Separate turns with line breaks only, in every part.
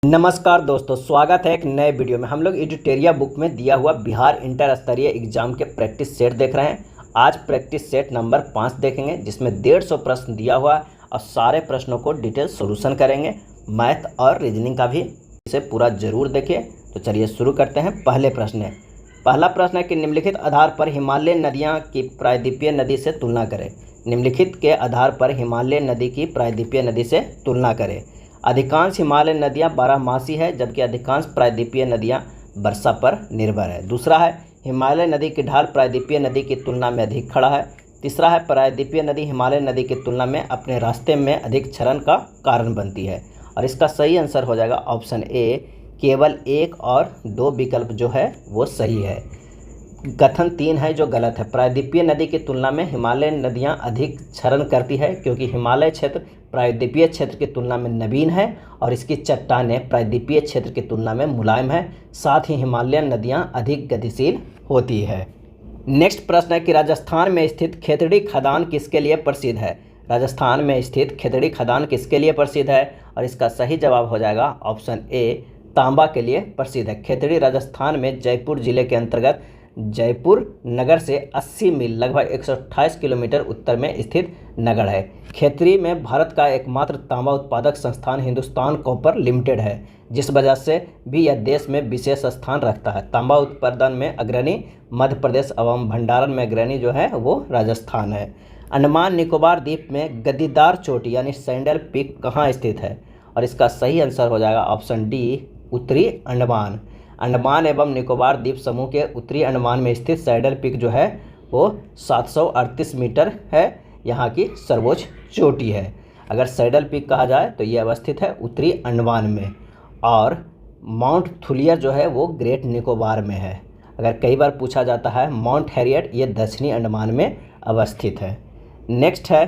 नमस्कार दोस्तों, स्वागत है एक नए वीडियो में। हम लोग एडिटोरिया बुक में दिया हुआ बिहार इंटर स्तरीय एग्जाम के प्रैक्टिस सेट देख रहे हैं। आज प्रैक्टिस सेट नंबर 5 देखेंगे, जिसमें 150 प्रश्न दिया हुआ है और सारे प्रश्नों को डिटेल सोल्यूशन करेंगे। मैथ और रीजनिंग का भी इसे पूरा जरूर देखिए। तो चलिए शुरू करते हैं। पहला प्रश्न है कि निम्नलिखित आधार पर हिमालय नदियाँ की प्रायद्वीपीय नदी से तुलना करें। निम्नलिखित के आधार पर हिमालय नदी की प्रायद्वीपीय नदी से तुलना करें। अधिकांश हिमालय नदियां बारहमासी है, जबकि अधिकांश प्रायद्वीपीय नदियां वर्षा पर निर्भर है। दूसरा है, हिमालय नदी की ढाल प्रायद्वीपीय नदी की तुलना में अधिक खड़ा है। तीसरा है, प्रायद्वीपीय नदी हिमालय नदी की तुलना में अपने रास्ते में अधिक क्षरण का कारण बनती है। और इसका सही आंसर हो जाएगा ऑप्शन ए। केवल 1 और 2 विकल्प जो है वो सही है। कथन 3 है जो गलत है। प्रायद्वीपीय नदी की तुलना में हिमालय नदियां अधिक क्षरण करती है, क्योंकि हिमालय क्षेत्र प्रायद्वीपीय क्षेत्र की तुलना में नवीन है और इसकी चट्टानें प्रायद्वीपीय क्षेत्र की तुलना में मुलायम है। साथ ही हिमालयन नदियां अधिक गतिशील होती है। नेक्स्ट प्रश्न है कि राजस्थान में स्थित खेतड़ी खदान किसके लिए प्रसिद्ध है। राजस्थान में स्थित खेतड़ी खदान किसके लिए प्रसिद्ध है, और इसका सही जवाब हो जाएगा ऑप्शन ए, तांबा के लिए प्रसिद्ध है। खेतड़ी राजस्थान में जयपुर जिले के अंतर्गत जयपुर नगर से 80 मील लगभग 128 किलोमीटर उत्तर में स्थित नगर है। खेतड़ी में भारत का एकमात्र तांबा उत्पादक संस्थान हिंदुस्तान कॉपर लिमिटेड है, जिस वजह से भी यह देश में विशेष स्थान रखता है। तांबा उत्पादन में अग्रणी मध्य प्रदेश एवं भंडारण में अग्रणी जो है वो राजस्थान है। अंडमान निकोबार द्वीप में गद्दीदार चोटी यानी सैंडल पीक कहाँ स्थित है, और इसका सही आंसर हो जाएगा ऑप्शन डी, उत्तरी अंडमान। अंडमान एवं निकोबार द्वीप समूह के उत्तरी अंडमान में स्थित सैडल पीक जो है वो 738 मीटर है, यहाँ की सर्वोच्च चोटी है। अगर सैडल पीक कहा जाए तो ये अवस्थित है उत्तरी अंडमान में, और माउंट थुलियर जो है वो ग्रेट निकोबार में है। अगर कई बार पूछा जाता है माउंट हैरियट, ये दक्षिणी अंडमान में अवस्थित है। नेक्स्ट है,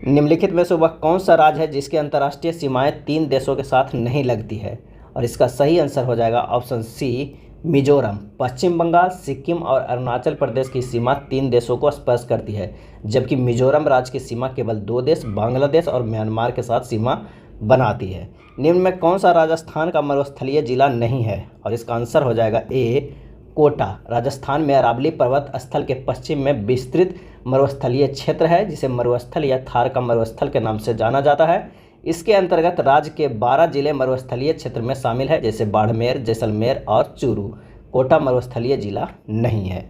निम्नलिखित में से वह कौन सा राज्य है जिसकी अंतर्राष्ट्रीय सीमाएं 3 देशों के साथ नहीं लगती है, और इसका सही आंसर हो जाएगा ऑप्शन सी, मिजोरम। पश्चिम बंगाल, सिक्किम और अरुणाचल प्रदेश की सीमा 3 देशों को स्पर्श करती है, जबकि मिजोरम राज्य की सीमा केवल 2 देश बांग्लादेश और म्यांमार के साथ सीमा बनाती है। निम्न में कौन सा राजस्थान का मरुस्थलीय जिला नहीं है, और इसका आंसर हो जाएगा ए, कोटा। राजस्थान में अरावली पर्वत स्थल के पश्चिम में विस्तृत मरुस्थलीय क्षेत्र है, जिसे मरुस्थल या थार का मरुस्थल के नाम से जाना जाता है। इसके अंतर्गत राज्य के 12 जिले मरुस्थलीय क्षेत्र में शामिल है, जैसे बाड़मेर, जैसलमेर और चूरू। कोटा मरुस्थलीय जिला नहीं है।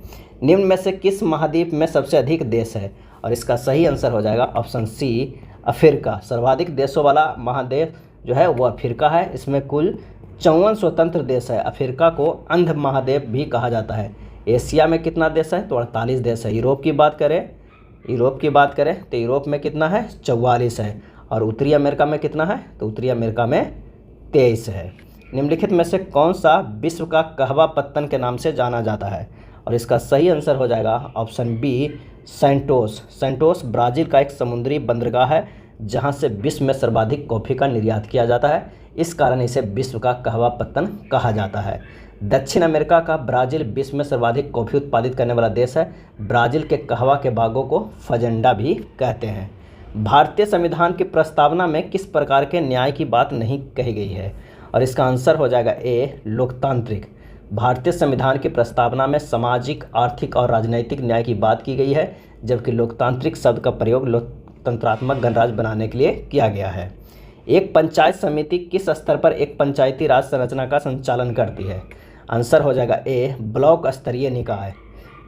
निम्न में से किस महाद्वीप में सबसे अधिक देश है, और इसका सही आंसर हो जाएगा ऑप्शन सी, अफ्रीका। सर्वाधिक देशों वाला महाद्वीप जो है वो अफ्रीका है। इसमें कुल 54 स्वतंत्र देश है। अफ्रीका को अंध महाद्वीप भी कहा जाता है। एशिया में कितना देश है, तो 48 देश है। यूरोप की बात करें तो यूरोप में कितना है, 44 है। और उत्तरी अमेरिका में कितना है, तो उत्तरी अमेरिका में 23 है। निम्नलिखित में से कौन सा विश्व का कहवा पत्तन के नाम से जाना जाता है, और इसका सही आंसर हो जाएगा option B, Santos. Santos Brazil का एक समुद्री बंदरगाह है, जहां से विश्व में सर्वाधिक कॉफ़ी का निर्यात किया जाता है। इस कारण इसे विश्व का कहवा पत्तन कहा जाता है। दक्षिण अमेरिका का ब्राज़ील विश्व में सर्वाधिक कॉफ़ी उत्पादित करने वाला देश है। ब्राज़ील के कहवा के बागों को फजेंडा भी कहते हैं। भारतीय संविधान की प्रस्तावना में किस प्रकार के न्याय की बात नहीं कही गई है, और इसका आंसर हो जाएगा ए, लोकतांत्रिक। भारतीय संविधान की प्रस्तावना में सामाजिक, आर्थिक और राजनीतिक न्याय की बात की गई है, जबकि लोकतांत्रिक शब्द का प्रयोग लोकतंत्रात्मक गणराज्य बनाने के लिए किया गया है। एक पंचायत समिति किस स्तर पर एक पंचायती राज संरचना का संचालन करती है, आंसर हो जाएगा ए, ब्लॉक स्तरीय निकाय।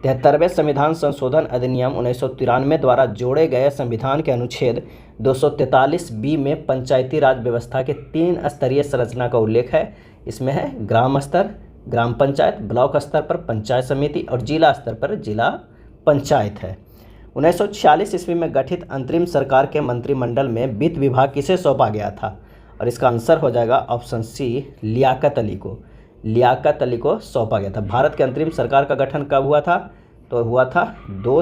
73वें संविधान संशोधन अधिनियम 1993 द्वारा जोड़े गए संविधान के अनुच्छेद 243B में पंचायती राज व्यवस्था के 3 स्तरीय संरचना का उल्लेख है। इसमें है ग्राम स्तर, ग्राम पंचायत, ब्लॉक स्तर पर पंचायत समिति और जिला स्तर पर जिला पंचायत है। 1946 ईस्वी में गठित अंतरिम सरकार के मंत्रिमंडल में वित्त विभाग किसे सौंपा गया था, और इसका आंसर हो जाएगा ऑप्शन सी, लियाकत अली को। लियाकत अली को सौंपा गया था। भारत के अंतरिम सरकार का गठन कब हुआ था, तो हुआ था 2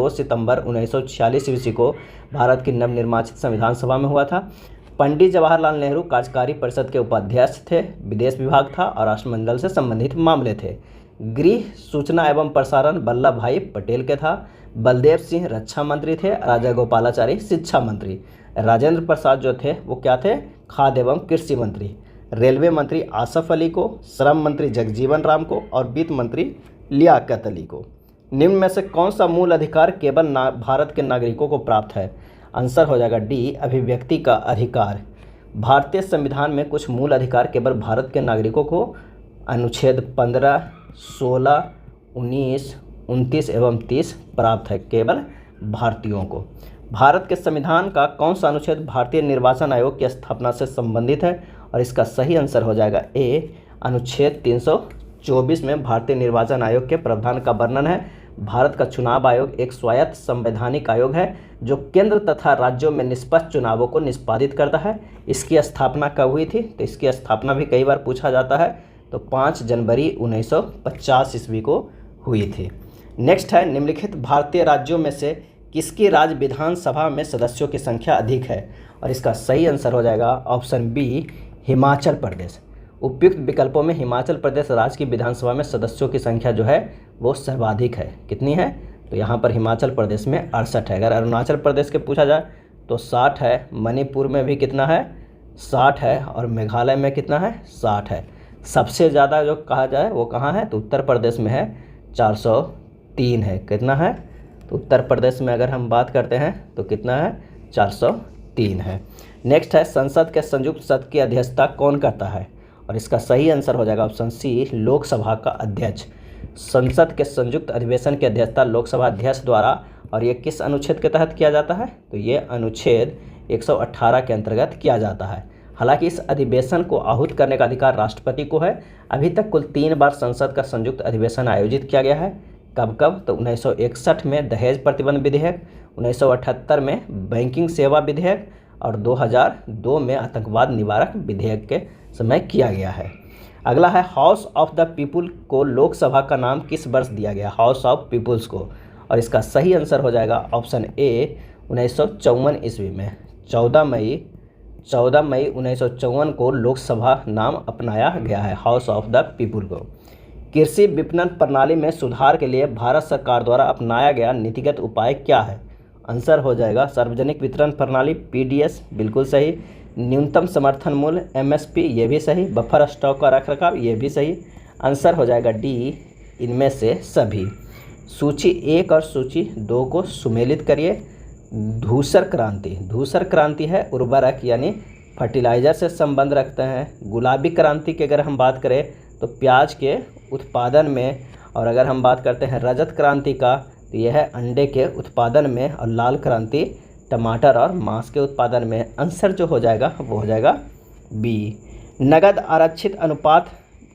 सितंबर 1946 ईस्वी को भारत की नवनिर्वाचित संविधान सभा में हुआ था। पंडित जवाहरलाल नेहरू कार्यकारी परिषद के उपाध्यक्ष थे। विदेश विभाग था और राष्ट्रमंडल से संबंधित मामले थे। गृह, सूचना एवं प्रसारण वल्लभ भाई पटेल के था। बलदेव सिंह रक्षा मंत्री थे। राजा गोपालाचारी शिक्षा मंत्री। राजेंद्र प्रसाद जो थे वो क्या थे, खाद्य एवं कृषि मंत्री, रेलवे मंत्री आसफ अली को, श्रम मंत्री जगजीवन राम को और वित्त मंत्री लियाकत अली को। निम्न में से कौन सा मूल अधिकार केवल भारत के नागरिकों को प्राप्त है? आंसर हो जाएगा डी, अभिव्यक्ति का अधिकार। भारतीय संविधान में कुछ मूल अधिकार केवल भारत के नागरिकों को अनुच्छेद 15, 16, 19, 29 एवं 30 प्राप्त है, केवल भारतीयों को। भारत के संविधान का कौन सा अनुच्छेद भारतीय निर्वाचन आयोग की स्थापना से संबंधित है? और इसका सही आंसर हो जाएगा ए, अनुच्छेद 324 में भारतीय निर्वाचन आयोग के प्रावधान का वर्णन है। भारत का चुनाव आयोग एक स्वायत्त संवैधानिक आयोग है जो केंद्र तथा राज्यों में निष्पक्ष चुनावों को निष्पादित करता है। इसकी स्थापना कब हुई थी? तो इसकी स्थापना भी कई बार पूछा जाता है, तो 5 जनवरी 1950 ईस्वी को हुई थी। नेक्स्ट है, निम्नलिखित भारतीय राज्यों में से किसकी राज्य विधानसभा में सदस्यों की संख्या अधिक है? और इसका सही आंसर हो जाएगा ऑप्शन बी, हिमाचल प्रदेश। उपयुक्त विकल्पों में हिमाचल प्रदेश राज्य की विधानसभा में सदस्यों की संख्या जो है वो सर्वाधिक है। कितनी है? तो यहाँ पर हिमाचल प्रदेश में 68 है। अगर अरुणाचल प्रदेश के पूछा जाए तो 60 है, मणिपुर में भी कितना है? 60 है, और मेघालय में कितना है? 60 है। सबसे ज़्यादा जो कहा जाए वो कहाँ है? तो उत्तर प्रदेश में है, 403 है। कितना है? तो उत्तर प्रदेश में अगर हम बात करते हैं तो कितना है? 403 है। नेक्स्ट है, संसद के संयुक्त सत्र की अध्यक्षता कौन करता है? और इसका सही आंसर हो जाएगा ऑप्शन सी, लोकसभा का अध्यक्ष। संसद के संयुक्त अधिवेशन की अध्यक्षता लोकसभा अध्यक्ष द्वारा, और ये किस अनुच्छेद के तहत किया जाता है? तो ये अनुच्छेद 118 के अंतर्गत किया जाता है। हालांकि इस अधिवेशन को आहूत करने का अधिकार राष्ट्रपति को है। अभी तक कुल 3 बार संसद का संयुक्त अधिवेशन आयोजित किया गया है। कब कब? तो 1961 में दहेज प्रतिबंध विधेयक, 1978 में बैंकिंग सेवा विधेयक और 2002 में आतंकवाद निवारक विधेयक के समय किया गया है। अगला है, हाउस ऑफ द पीपुल को लोकसभा का नाम किस वर्ष दिया गया? हाउस ऑफ पीपुल्स को, और इसका सही आंसर हो जाएगा ऑप्शन ए, 1954 ईस्वी में 14 मई 1954 को लोकसभा नाम अपनाया गया है, हाउस ऑफ द पीपुल को। कृषि विपणन प्रणाली में सुधार के लिए भारत सरकार द्वारा अपनाया गया नीतिगत उपाय क्या है? आंसर हो जाएगा सार्वजनिक वितरण प्रणाली, पीडीएस, बिल्कुल सही। न्यूनतम समर्थन मूल्य, एमएसपी, ये भी सही। बफर स्टॉक का रखरखाव, ये भी सही। आंसर हो जाएगा डी, इनमें से सभी। सूची 1 और सूची 2 को सुमेलित करिए। धूसर क्रांति है उर्वरक यानी फर्टिलाइज़र से संबंध रखते हैं। गुलाबी क्रांति की अगर हम बात करें तो प्याज के उत्पादन में, और अगर हम बात करते हैं रजत क्रांति का तो यह है अंडे के उत्पादन में, और लाल क्रांति टमाटर और मांस के उत्पादन में। आंसर जो हो जाएगा वो हो जाएगा बी। नगद आरक्षित अनुपात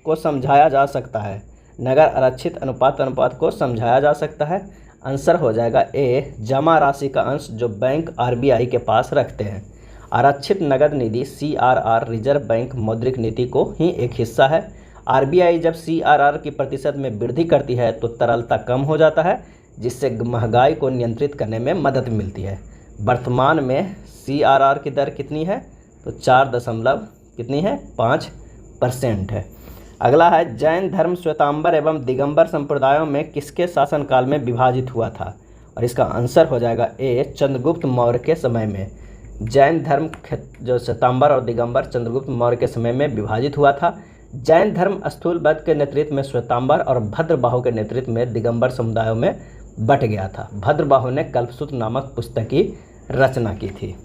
को समझाया जा सकता है। नगद आरक्षित अनुपात को समझाया जा सकता है। आंसर हो जाएगा ए, जमा राशि का अंश जो बैंक आरबीआई के पास रखते हैं। आरक्षित नगद निधि सीआरआर रिजर्व बैंक मौद्रिक नीति को ही एक हिस्सा है। आरबीआई जब सीआरआर की प्रतिशत में वृद्धि करती है तो तरलता कम हो जाता है, जिससे महंगाई को नियंत्रित करने में मदद मिलती है। वर्तमान में सीआरआर की दर कितनी है? तो 4.5% है। अगला है, जैन धर्म श्वेतांबर एवं दिगंबर संप्रदायों में किसके शासनकाल में विभाजित हुआ था? और इसका आंसर हो जाएगा ए, चंद्रगुप्त मौर्य के समय में। जैन धर्म जो श्वेतांबर और दिगंबर चंद्रगुप्त मौर्य के समय में विभाजित हुआ था। जैन धर्म स्थूलबद्ध के नेतृत्व में श्वेतांबर और भद्रबाहु के नेतृत्व में दिगंबर समुदायों में बट गया था। भद्रबाहु ने कल्पसूत्र नामक पुस्तक की रचना की थी।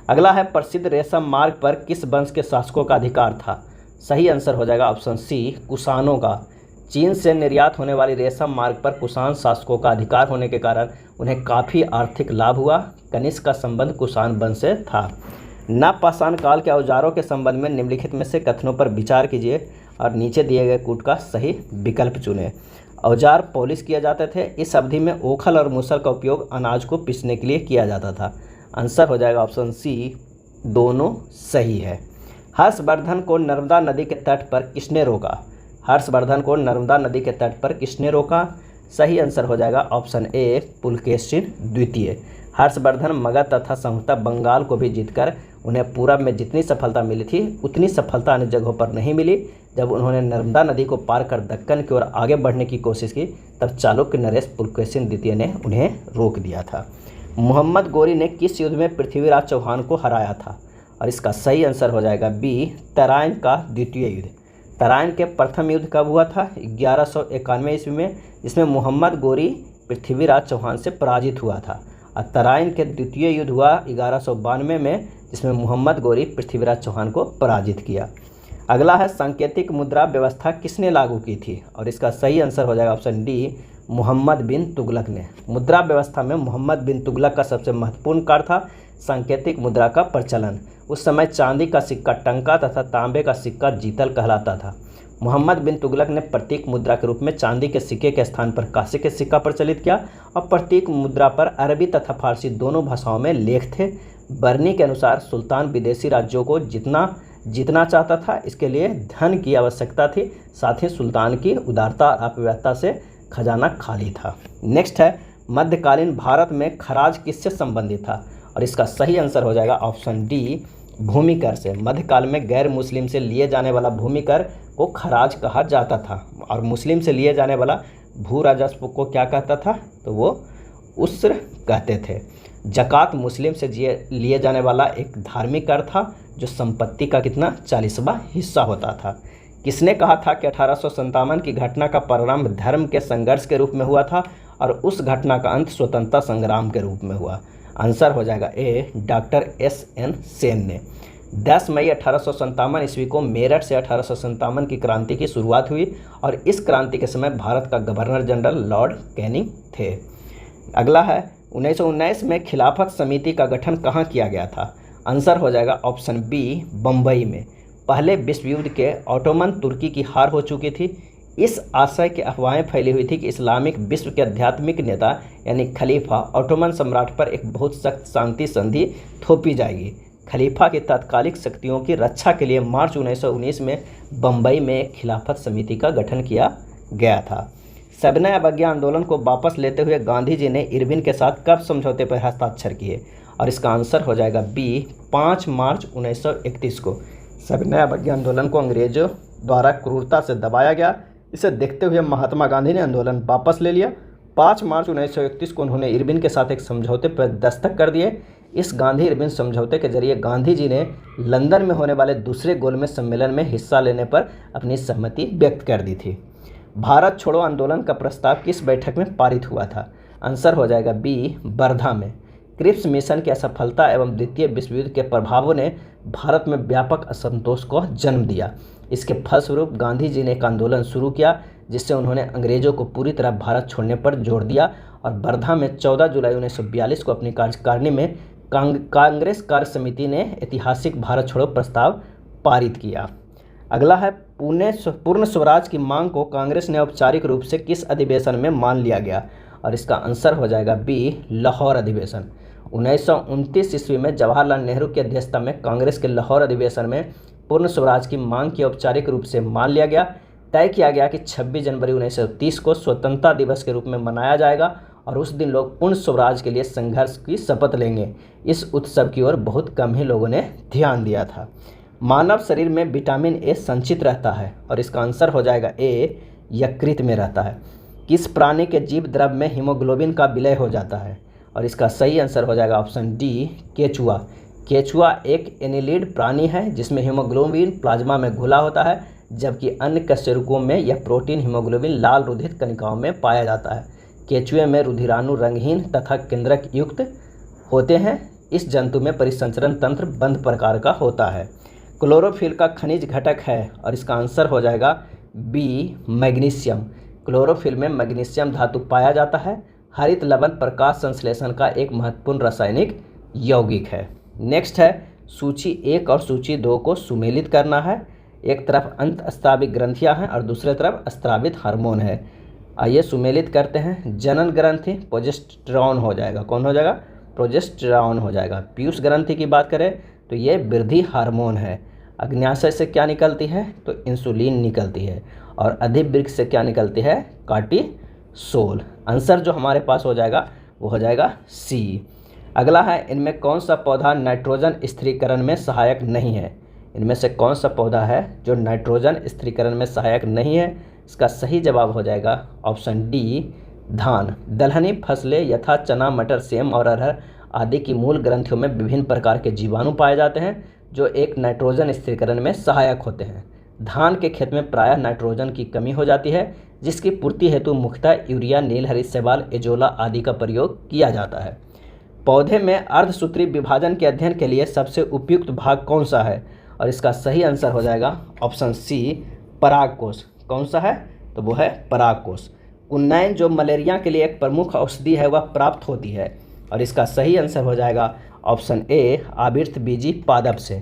अगला है, प्रसिद्ध रेशम मार्ग पर किस वंश के शासकों का अधिकार था? सही आंसर हो जाएगा ऑप्शन सी, कुषाणों का। चीन से निर्यात होने वाली रेशम मार्ग पर कुषाण शासकों का अधिकार होने के कारण उन्हें काफ़ी आर्थिक लाभ हुआ। कनिष्क का संबंध कुषाण वंश से था। नवपाषाण काल के औजारों के संबंध में निम्नलिखित में से कथनों पर विचार कीजिए और नीचे दिए गए कूट का सही विकल्प चुनें। औजार पॉलिश किए जाते थे। इस अवधि में ओखल और मूसल का उपयोग अनाज को पीसने के लिए किया जाता था। आंसर हो जाएगा ऑप्शन सी, दोनों सही है। हर्षवर्धन को नर्मदा नदी के तट पर किसने रोका? हर्षवर्धन को नर्मदा नदी के तट पर किसने रोका? सही आंसर हो जाएगा ऑप्शन ए, पुलकेशिन द्वितीय। हर्षवर्धन मगध तथा संभवतः बंगाल को भी जीतकर उन्हें पूरब में जितनी सफलता मिली थी उतनी सफलता अन्य जगहों पर नहीं मिली। जब उन्होंने नर्मदा नदी को पार कर दक्कन की ओर आगे बढ़ने की कोशिश की तब चालुक्य नरेश पुलकेशिन द्वितीय ने उन्हें रोक दिया था। मोहम्मद गोरी ने किस युद्ध में पृथ्वीराज चौहान को हराया था? और इसका सही आंसर हो जाएगा बी, तराइन का द्वितीय युद्ध। तराइन के प्रथम युद्ध कब हुआ था? 1191 ईस्वी में, जिसमें मोहम्मद गोरी पृथ्वीराज चौहान से पराजित हुआ था। और तराइन के द्वितीय युद्ध हुआ 1192 में, जिसमें मोहम्मद गोरी पृथ्वीराज चौहान को पराजित किया। अगला है सांकेतिक मुद्रा व्यवस्था किसने लागू की थी? और इसका सही आंसर हो जाएगा ऑप्शन डी, मोहम्मद बिन तुगलक ने। मुद्रा व्यवस्था में मोहम्मद बिन तुगलक का सबसे महत्वपूर्ण कार्य था सांकेतिक मुद्रा का प्रचलन। उस समय चांदी का सिक्का टंका तथा तांबे का सिक्का जीतल कहलाता था। मोहम्मद बिन तुगलक ने प्रतीक मुद्रा के रूप में चांदी के सिक्के के स्थान पर कांसे के सिक्का प्रचलित किया और प्रतीक मुद्रा पर अरबी तथा फारसी दोनों भाषाओं में लेख थे। बर्नी के अनुसार सुल्तान विदेशी राज्यों को जीतना चाहता था, इसके लिए धन की आवश्यकता थी, साथ ही सुल्तान की उदारता और अव्यवस्था से खजाना खाली था। नेक्स्ट है, मध्यकालीन भारत में खराज किससे संबंधित था? और इसका सही आंसर हो जाएगा ऑप्शन डी, भूमि कर से। मध्यकाल में गैर मुस्लिम से लिए जाने वाला भूमि कर को खराज कहा जाता था और मुस्लिम से लिए जाने वाला भू राजस्व को क्या कहता था? तो वो उस्र कहते थे। जकात मुस्लिम से लिए जाने वाला एक धार्मिक कर था जो संपत्ति का कितना 40वां हिस्सा होता था। किसने कहा था कि 1857 की घटना का प्रारंभ धर्म के संघर्ष के रूप में हुआ था और उस घटना का अंत स्वतंत्रता संग्राम के रूप में हुआ? आंसर हो जाएगा ए, डॉक्टर एस.एन. सेन ने। 10 मई 1857 ईस्वी को मेरठ से 1857 की क्रांति की शुरुआत हुई और इस क्रांति के समय भारत का गवर्नर जनरल लॉर्ड कैनिंग थे। अगला है, 1919 में खिलाफत समिति का गठन कहाँ किया गया था? आंसर हो जाएगा ऑप्शन बी, बम्बई में। पहले विश्व युद्ध के ऑटोमन तुर्की की हार हो चुकी थी। इस आशय की अफवाहें फैली हुई थी कि इस्लामिक विश्व के आध्यात्मिक नेता यानी खलीफा ऑटोमन सम्राट पर एक बहुत सख्त शांति संधि थोपी जाएगी। खलीफा की तात्कालिक शक्तियों की रक्षा के लिए मार्च 1919 में बम्बई में खिलाफत समिति का गठन किया गया था। सविनय अवज्ञा आंदोलन को वापस लेते हुए गांधी जी ने इरविन के साथ कब समझौते पर हस्ताक्षर किए? और इसका आंसर हो जाएगा बी, 5 मार्च 1931 को। सविनय अवज्ञा आंदोलन को अंग्रेजों द्वारा क्रूरता से दबाया गया। इसे देखते हुए महात्मा गांधी ने आंदोलन वापस ले लिया। 5 मार्च 1931 को उन्होंने इरविन के साथ एक समझौते पर दस्तखत कर दिए। इस गांधी इरविन समझौते के जरिए गांधी जी ने लंदन में होने वाले दूसरे गोलमेज सम्मेलन में हिस्सा लेने पर अपनी सहमति व्यक्त कर दी थी। भारत छोड़ो आंदोलन का प्रस्ताव किस बैठक में पारित हुआ था? आंसर हो जाएगा बी, वर्धा में। क्रिप्स मिशन की असफलता एवं द्वितीय विश्व युद्ध के प्रभावों ने भारत में व्यापक असंतोष को जन्म दिया। इसके फलस्वरूप गांधी जी ने एक आंदोलन शुरू किया जिससे उन्होंने अंग्रेजों को पूरी तरह भारत छोड़ने पर जोर दिया और वर्धा में 14 जुलाई 1942 को अपनी कार्यकारिणी में कांग्रेस कार्य समिति ने ऐतिहासिक भारत छोड़ो प्रस्ताव पारित किया। अगला है, पूर्ण स्वराज की मांग को कांग्रेस ने औपचारिक रूप से किस अधिवेशन में मान लिया गया? और इसका आंसर हो जाएगा बी, लाहौर अधिवेशन। 1929 ईस्वी में जवाहरलाल नेहरू की अध्यक्षता में कांग्रेस के लाहौर अधिवेशन में पूर्ण स्वराज की मांग की औपचारिक रूप से मान लिया गया। तय किया गया कि 26 जनवरी 1930 को स्वतंत्रता दिवस के रूप में मनाया जाएगा और उस दिन लोग पूर्ण स्वराज के लिए संघर्ष की शपथ लेंगे। इस उत्सव की ओर बहुत कम ही लोगों ने ध्यान दिया था। मानव शरीर में विटामिन ए संचित रहता है और इसका आंसर हो जाएगा ए, यकृत में रहता है। किस प्राणी के जीव द्रव में हीमोग्लोबिन का विलय हो जाता है? और इसका सही आंसर हो जाएगा ऑप्शन डी, केचुआ। केचुआ एक एनिलिड प्राणी है जिसमें हीमोग्लोबिन प्लाज्मा में घुला होता है, जबकि अन्य कशेरुकों में यह प्रोटीन हीमोग्लोबिन लाल रुधिर कणिकाओं में पाया जाता है। केचुए में रुधिराणु रंगहीन तथा केंद्रक युक्त होते हैं। इस जंतु में परिसंचरण तंत्र बंद प्रकार का होता है। क्लोरोफिल का खनिज घटक है और इसका आंसर हो जाएगा बी, मैग्नीशियम। क्लोरोफिल में मैग्नीशियम धातु पाया जाता है। हरित लवण प्रकाश संश्लेषण का एक महत्वपूर्ण रासायनिक यौगिक है। नेक्स्ट है, सूची 1 और सूची 2 को सुमेलित करना है। एक तरफ अंतःस्राविक ग्रंथियां हैं और दूसरे तरफ स्रावित हार्मोन है। आइए सुमेलित करते हैं। जनन ग्रंथि प्रोजेस्टेरॉन हो जाएगा। कौन हो जाएगा? प्रोजेस्टेरॉन हो जाएगा। पीयूष ग्रंथि की बात करें तो ये वृद्धि हार्मोन है। अग्न्याशय से क्या निकलती है? तो इंसुलिन निकलती है। और अधिवृक्क से क्या निकलती है? कार्टिसोल। आंसर जो हमारे पास हो जाएगा वो हो जाएगा सी। अगला है, इनमें कौन सा पौधा नाइट्रोजन स्थिरीकरण में सहायक नहीं है? इनमें से कौन सा पौधा है जो नाइट्रोजन स्थिरीकरण में सहायक नहीं है? इसका सही जवाब हो जाएगा ऑप्शन डी, धान। दलहनी फसलें यथा चना, मटर, सेम और अरहर आदि की मूल ग्रंथियों में विभिन्न प्रकार के जीवाणु पाए जाते हैं जो एक नाइट्रोजन स्थिरीकरण में सहायक होते हैं। धान के खेत में प्रायः नाइट्रोजन की कमी हो जाती है, जिसकी पूर्ति हेतु मुख्यतः यूरिया, नीलहरी शैवाल, एजोला आदि का प्रयोग किया जाता है। पौधे में अर्धसूत्री विभाजन के अध्ययन के लिए सबसे उपयुक्त भाग कौन सा है? और इसका सही आंसर हो जाएगा ऑप्शन सी, परागकोश। कौन सा है? तो वो है परागकोश। कुन्नैन जो मलेरिया के लिए एक प्रमुख औषधि है, वह प्राप्त होती है, और इसका सही आंसर हो जाएगा ऑप्शन ए, आवृतबीजी पादप से।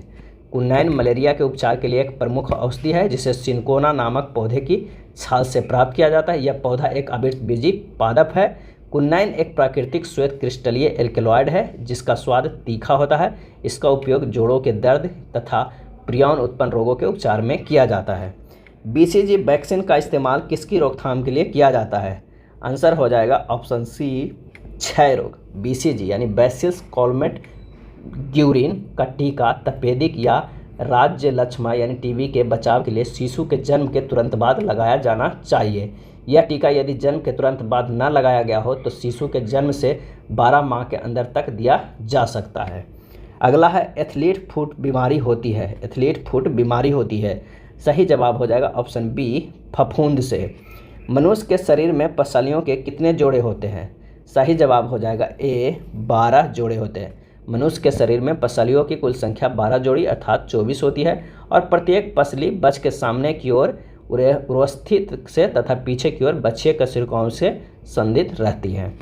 कुन्नैन मलेरिया के उपचार के लिए एक प्रमुख औषधि है, जिसे सिनकोना नामक पौधे की छाल से प्राप्त किया जाता है। यह पौधा एक आवृतबीजी पादप है। कुन्नैन एक प्राकृतिक श्वेत क्रिस्टलीय एल्केलॉइड है, जिसका स्वाद तीखा होता है। इसका उपयोग जोड़ों के दर्द तथा प्रियन उत्पन्न रोगों के उपचार में किया जाता है। बीसीजी वैक्सीन का इस्तेमाल किसकी रोकथाम के लिए किया जाता है? आंसर हो जाएगा ऑप्शन सी, क्षय रोग। बीसीजी यानी बैसिलस कॉलमेट ग्यूरिन का टीका तपेदिक या राज्य लक्षमा यानी टीबी के बचाव के लिए शिशु के जन्म के तुरंत बाद लगाया जाना चाहिए। यह टीका यदि जन्म के तुरंत बाद न लगाया गया हो तो शिशु के जन्म से 12 माह के अंदर तक दिया जा सकता है। अगला है एथलीट फुट बीमारी होती है। एथलीट फुट बीमारी होती है, सही जवाब हो जाएगा ऑप्शन बी, फफूंद से। मनुष्य के शरीर में पसलियों के कितने जोड़े होते हैं? सही जवाब हो जाएगा ए, 12 जोड़े होते हैं। मनुष्य के शरीर में पसलियों की कुल संख्या 12 जोड़ी अर्थात 24 होती है, और प्रत्येक पसली बच्च के सामने की ओर उरोस्थित से तथा पीछे की ओर बच्चे कशेरुकों से संदिग्ध रहती है।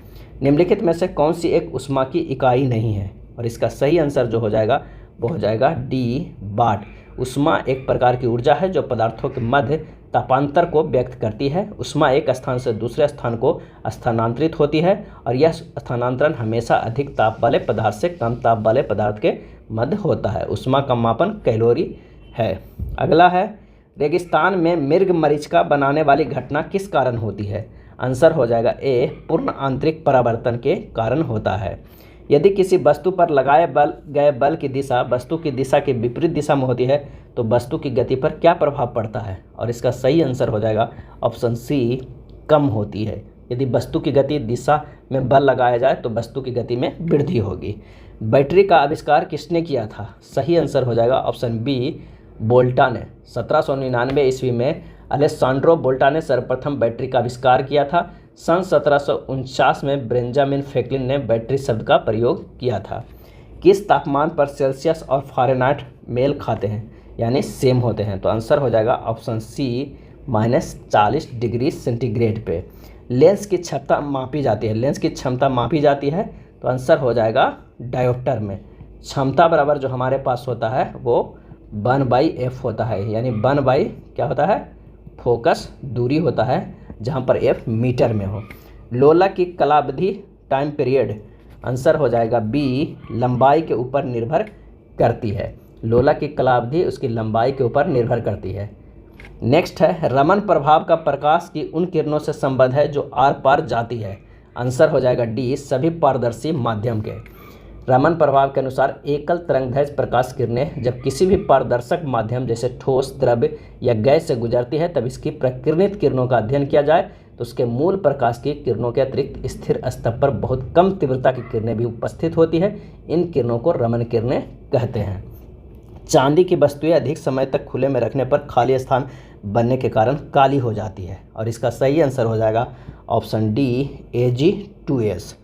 निम्नलिखित में से कौन सी एक ऊष्मा की इकाई नहीं है? और इसका सही आंसर जो हो जाएगा वो हो जाएगा डी, वाट। ऊष्मा एक प्रकार की ऊर्जा है जो पदार्थों के मध्य तापांतर को व्यक्त करती है। ऊष्मा एक स्थान से दूसरे स्थान को स्थानांतरित होती है, और यह स्थानांतरण हमेशा अधिक ताप वाले पदार्थ से कम ताप वाले पदार्थ के मध्य होता है। ऊष्मा का मापन कैलोरी है। अगला है, रेगिस्तान में मृग मरीचिका बनाने वाली घटना किस कारण होती है? आंसर हो जाएगा ए, पूर्ण आंतरिक परावर्तन के कारण होता है। यदि किसी वस्तु पर लगाए गए बल की दिशा वस्तु की दिशा के विपरीत दिशा में होती है तो वस्तु की गति पर क्या प्रभाव पड़ता है? और इसका सही आंसर हो जाएगा ऑप्शन सी, कम होती है। यदि वस्तु की गति दिशा में बल लगाया जाए तो वस्तु की गति में वृद्धि होगी। बैटरी का आविष्कार किसने किया था? सही आंसर हो जाएगा ऑप्शन बी, वोल्टा ने। 1799 ईस्वी में अलेस्सांड्रो वोल्टा ने सर्वप्रथम बैटरी का आविष्कार किया था। सन 1749 में बेंजामिन फ्रैंकलिन ने बैटरी शब्द का प्रयोग किया था। किस तापमान पर सेल्सियस और फ़ारेनहाइट मेल खाते हैं यानी सेम होते हैं? तो आंसर हो जाएगा ऑप्शन सी, -40 डिग्री सेंटीग्रेड पे। लेंस की क्षमता मापी जाती है। लेंस की क्षमता मापी जाती है तो आंसर हो जाएगा डायोप्टर में। क्षमता बराबर जो हमारे पास होता है वो 1/f होता है, यानी 1 क्या होता है? फोकस दूरी होता है, जहाँ पर f मीटर में हो। लोला की कालावधि टाइम पीरियड, आंसर हो जाएगा बी, लंबाई के ऊपर निर्भर करती है। लोला की कालावधि उसकी लंबाई के ऊपर निर्भर करती है। नेक्स्ट है, रमन प्रभाव का प्रकाश की उन किरणों से संबंध है जो आर पार जाती है। आंसर हो जाएगा डी, सभी पारदर्शी माध्यम के। रमन प्रभाव के अनुसार एकल तरंगदैर्घ्य प्रकाश किरणें जब किसी भी पारदर्शक माध्यम जैसे ठोस, द्रव्य या गैस से गुजरती है तब इसकी प्रकीर्णित किरणों का अध्ययन किया जाए तो उसके मूल प्रकाश की किरणों के अतिरिक्त स्थिर स्तर पर बहुत कम तीव्रता की किरणें भी उपस्थित होती है। इन किरणों को रमन किरणें कहते हैं। चांदी की वस्तुएं अधिक समय तक खुले में रखने पर खाली स्थान बनने के कारण काली हो जाती है, और इसका सही आंसर हो जाएगा ऑप्शन डी, Ag2S।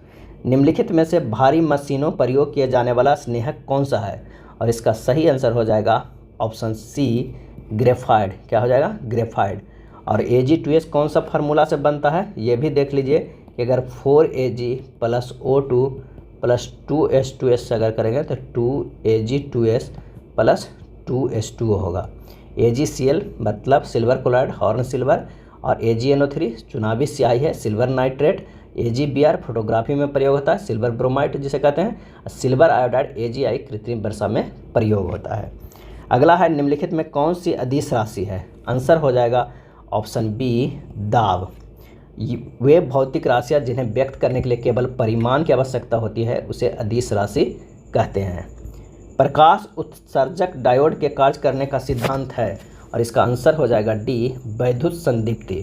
निम्नलिखित में से भारी मशीनों प्रयोग किया जाने वाला स्नेहक कौन सा है? और इसका सही आंसर हो जाएगा ऑप्शन सी, ग्रेफाइट। क्या हो जाएगा? ग्रेफाइट। और Ag2S कौन सा फार्मूला से बनता है ये भी देख लीजिए कि अगर 4Ag + O2 + 2H2S अगर करेंगे तो 2Ag2S + 2H2O होगा। AgCl मतलब सिल्वर क्लोराइड, हॉर्न सिल्वर, और AgNO3 चुनावी स्याही है, सिल्वर नाइट्रेट। AgBr फोटोग्राफी में प्रयोग होता है, सिल्वर ब्रोमाइड जिसे कहते हैं। सिल्वर आयोडाइड AgI कृत्रिम वर्षा में प्रयोग होता है। अगला है, निम्नलिखित में कौन सी अदिश राशि है? आंसर हो जाएगा ऑप्शन बी, दाब। वे भौतिक राशियाँ जिन्हें व्यक्त करने के लिए केवल परिमाण की आवश्यकता होती है उसे अदिश राशि कहते हैं। प्रकाश उत्सर्जक डायोड के कार्य करने का सिद्धांत है, और इसका आंसर हो जाएगा डी, वैद्युत संदीप्ति।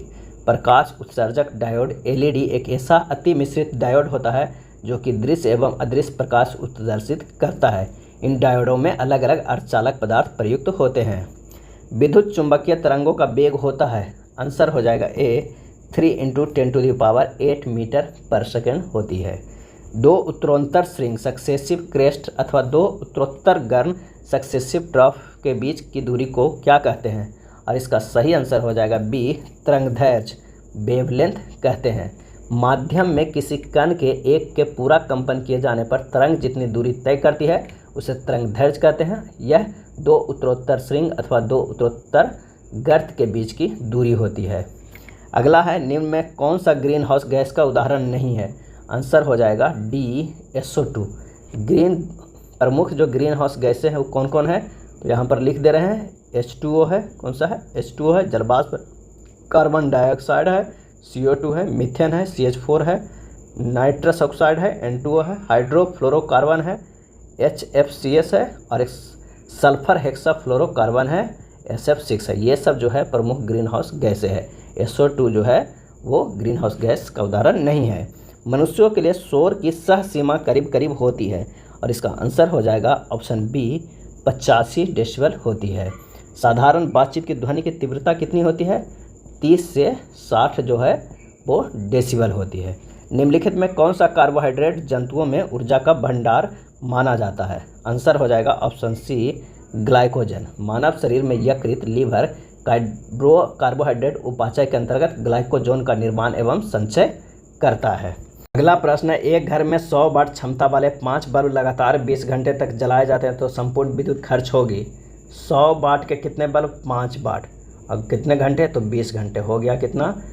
प्रकाश उत्सर्जक डायोड LED एक ऐसा अति मिश्रित डायोड होता है जो कि दृश्य एवं अदृश्य प्रकाश उत्सर्जित करता है। इन डायोडों में अलग अलग अर्धचालक पदार्थ प्रयुक्त होते हैं। विद्युत चुंबकीय तरंगों का वेग होता है, आंसर हो जाएगा ए 3 × 10⁸ मीटर पर सेकेंड होती है। दो उत्तरोत्तर श्रृंग सक्सेसिव क्रेस्ट अथवा दो उत्तरोत्तर गर्म सक्सेसिव ट्रफ के बीच की दूरी को क्या कहते हैं? और इसका सही आंसर हो जाएगा बी तरंगदैर्घ्य, वेवलेंथ कहते हैं। माध्यम में किसी कण के एक के पूरा कंपन किए जाने पर तरंग जितनी दूरी तय करती है उसे तरंगदैर्घ्य कहते हैं। यह दो उत्तरोत्तर श्रृंग अथवा दो उत्तरोत्तर गर्त के बीच की दूरी होती है। अगला है, निम्न में कौन सा ग्रीन हाउस गैस का उदाहरण नहीं है? आंसर हो जाएगा डी SO2। ग्रीन प्रमुख जो ग्रीन हाउस गैसें हैं वो कौन कौन है? तो यहाँ पर लिख दे रहे हैं, H2O है, कौन सा है? H2O है, जलवाष्प, कार्बन डाइऑक्साइड है, CO2 है, मीथेन है, CH4 है, नाइट्रस ऑक्साइड है, N2O है, हाइड्रोफ्लोरोकार्बन है, HFCS है, और एक सल्फर हेक्साफ्लोरोकार्बन है, SF6 है। ये सब जो है प्रमुख ग्रीन हाउस गैसें है। SO2 जो है वो ग्रीन हाउस गैस का उदाहरण नहीं है। मनुष्यों के लिए शोर की सह सीमा करीब करीब होती है, और इसका आंसर हो जाएगा ऑप्शन बी 85 डेसिबल होती है। साधारण बातचीत की ध्वनि की तीव्रता कितनी होती है? 30 से 60 जो है वो डेसिबल होती है। निम्नलिखित में कौन सा कार्बोहाइड्रेट जंतुओं में ऊर्जा का भंडार माना जाता है? आंसर हो जाएगा ऑप्शन सी ग्लाइकोजन। मानव शरीर में यकृत, लीवर कार्बोहाइड्रेट उपापचय के अंतर्गत ग्लाइकोजन का निर्माण एवं संचय करता है। अगला प्रश्न है, एक घर में 100 वाट क्षमता वाले 5 बल्ब लगातार 20 घंटे तक जलाए जाते हैं तो संपूर्ण विद्युत खर्च होगी। 100 वाट के कितने बल्ब? 5 वाट। अब कितने घंटे? तो 20 घंटे। हो गया कितना?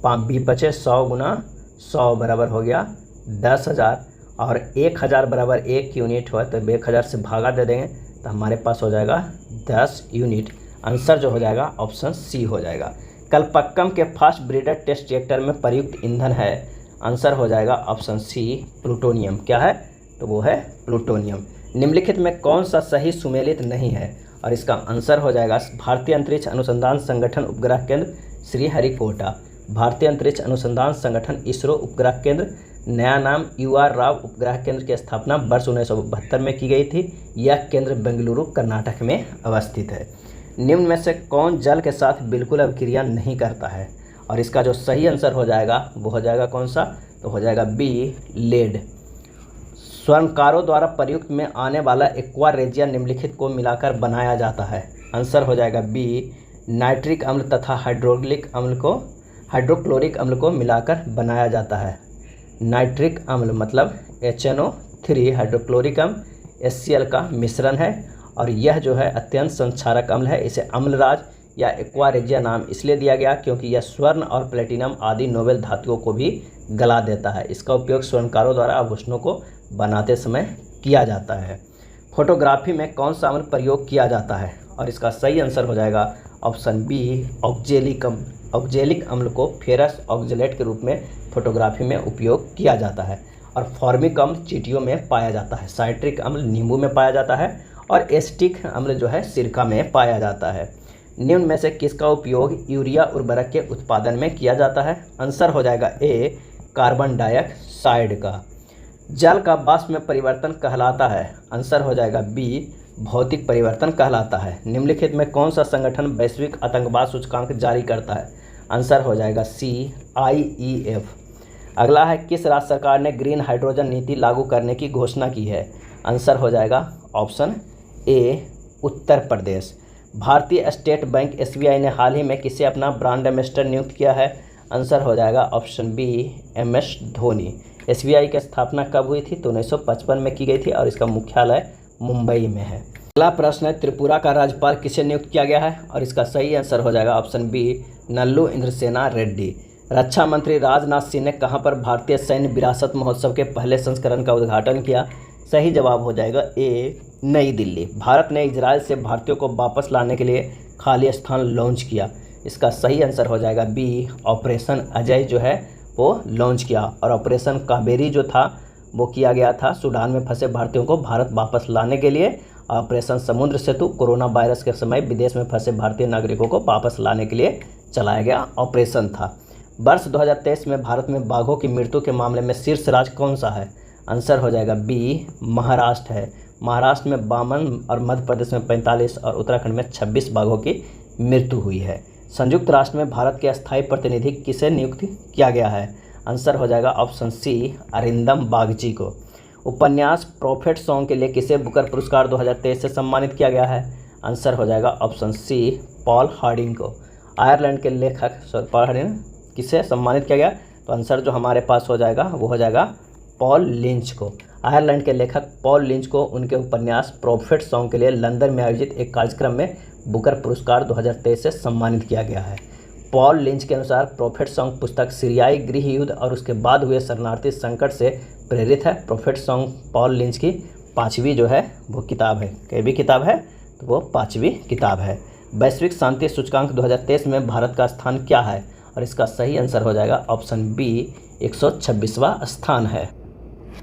5 100 गुना 100 बराबर हो गया 10,000, और 1000 बराबर 1 यूनिट हुआ तो 1000 से भागा दे देंगे तो हमारे पास हो जाएगा 10 यूनिट। आंसर जो हो जाएगा ऑप्शन सी हो जाएगा। कलपक्कम के फास्ट ब्रीडर टेस्ट रिएक्टर में प्रयुक्त ईंधन है। आंसर हो जाएगा ऑप्शन सी प्लूटोनियम। क्या है? तो वो है प्लूटोनियम। निम्नलिखित में कौन सा सही सुमेलित नहीं है? और इसका आंसर हो जाएगा भारतीय अंतरिक्ष अनुसंधान संगठन उपग्रह केंद्र श्रीहरिकोटा। भारतीय अंतरिक्ष अनुसंधान संगठन इसरो उपग्रह केंद्र, नया नाम UR राव उपग्रह केंद्र की स्थापना वर्ष 1972 में की गई थी। यह केंद्र बेंगलुरु कर्नाटक में अवस्थित है। निम्न में से कौन जल के साथ बिल्कुल अभिक्रिया नहीं करता है? और इसका जो सही आंसर हो जाएगा वो हो जाएगा कौन सा? तो हो जाएगा बी लेड। स्वर्णकारों द्वारा प्रयुक्त में आने वाला एक्वा रेजिया निम्नलिखित को मिलाकर बनाया जाता है। आंसर हो जाएगा बी नाइट्रिक अम्ल तथा हाइड्रोक्लोरिक अम्ल को मिलाकर बनाया जाता है। नाइट्रिक अम्ल मतलब HNO3, हाइड्रोक्लोरिक अम्ल HCl का मिश्रण है, और यह जो है अत्यंत संक्षारक अम्ल है। इसे अम्लराज या एक्वा रेजिया नाम इसलिए दिया गया क्योंकि यह स्वर्ण और प्लेटिनम आदि नोबेल धातुओं को भी गला देता है। इसका उपयोग स्वर्णकारों द्वारा आभूषणों को बनाते समय किया जाता है। फोटोग्राफी में कौन सा अम्ल प्रयोग किया जाता है? और इसका सही आंसर हो जाएगा ऑप्शन बी ऑक्जेलिक अम्ल। ऑक्जेलिक अम्ल को फेरस ऑक्जेलेट के रूप में फोटोग्राफी में उपयोग किया जाता है। और फॉर्मिक अम्ल चींटियों में पाया जाता है। साइट्रिक अम्ल नींबू में पाया जाता है, और एसिटिक अम्ल जो है सिरका में पाया जाता है। निम्न में से किसका उपयोग यूरिया उर्वरक के उत्पादन में किया जाता है? आंसर हो जाएगा ए कार्बन डाइऑक्साइड का। जल का वाष्प में परिवर्तन कहलाता है। आंसर हो जाएगा बी भौतिक परिवर्तन कहलाता है। निम्नलिखित में कौन सा संगठन वैश्विक आतंकवाद सूचकांक जारी करता है? आंसर हो जाएगा सी IEF। अगला है, किस राज्य सरकार ने ग्रीन हाइड्रोजन नीति लागू करने की घोषणा की है? आंसर हो जाएगा ऑप्शन ए उत्तर प्रदेश। भारतीय स्टेट बैंक SBI ने हाल ही में किसे अपना ब्रांड एम्बेसडर नियुक्त किया है? आंसर हो जाएगा option B MS Dhoni. SBI की स्थापना कब हुई थी? तो 1955 में की गई थी, और इसका मुख्यालय मुंबई में है। अगला प्रश्न है, त्रिपुरा का राज्यपाल किसे नियुक्त किया गया है? और इसका सही आंसर हो जाएगा ऑप्शन बी नल्लू इंद्रसेना रेड्डी। रक्षा मंत्री राजनाथ सिंह ने कहां पर भारतीय सैन्य विरासत महोत्सव के पहले संस्करण का उद्घाटन किया? सही जवाब हो जाएगा ए नई दिल्ली। भारत ने इजराइल से भारतीयों को वापस लाने के लिए खाली स्थान लॉन्च किया। इसका सही आंसर हो जाएगा बी ऑपरेशन अजय जो है वो लॉन्च किया। और ऑपरेशन कावेरी जो था वो किया गया था सूडान में फंसे भारतीयों को भारत वापस लाने के लिए। ऑपरेशन समुद्र सेतु कोरोना वायरस के समय विदेश में फंसे भारतीय नागरिकों को वापस लाने के लिए चलाया गया ऑपरेशन था। वर्ष 2023 में भारत में बाघों की मृत्यु के मामले में शीर्ष राज्य कौन सा है? आंसर हो जाएगा बी महाराष्ट्र है। महाराष्ट्र में 52 और मध्य प्रदेश में 45 और उत्तराखंड में 26 बाघों की मृत्यु हुई है। संयुक्त राष्ट्र में भारत के अस्थायी प्रतिनिधि किसे नियुक्त किया गया है? आंसर हो जाएगा ऑप्शन सी, अरिंदम बागची को। उपन्यास प्रोफेट सॉन्ग के लिए किसे बुकर पुरस्कार 2023 से सम्मानित किया गया है? आंसर हो जाएगा ऑप्शन सी, पॉल हार्डिंग को। आयरलैंड के लेखक पॉल हार्डिंग किसे सम्मानित किया गया? तो आंसर जो हमारे पास हो जाएगा वो हो जाएगा पॉल लिंच को। आयरलैंड के लेखक पॉल लिंच को उनके उपन्यास प्रोफेट सॉन्ग के लिए लंदन में आयोजित एक कार्यक्रम में बुकर पुरस्कार 2023 से सम्मानित किया गया है। पॉल लिंच के अनुसार प्रोफेट सॉन्ग पुस्तक सीरियाई गृह युद्ध और उसके बाद हुए शरणार्थी संकट से प्रेरित है। प्रोफेट सॉन्ग पॉल लिंच की 5वीं जो है वो किताब है। कई किताब है तो वो 5वीं किताब है। वैश्विक शांति सूचकांक 2023 में भारत का स्थान क्या है? और इसका सही आंसर हो जाएगा ऑप्शन बी, 126वां स्थान है।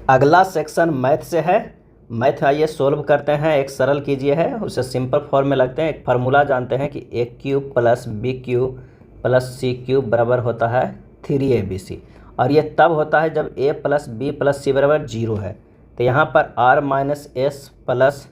अगला सेक्शन मैथ से है। मैथ आइए सोल्व करते हैं। एक सरल कीजिए है, उसे सिंपल फॉर्म में लगते हैं। एक फार्मूला जानते हैं कि a cube plus b cube plus c cube बराबर होता है 3abc, और ये तब होता है जब a plus b plus c बराबर 0 है। तो यहाँ पर r minus S plus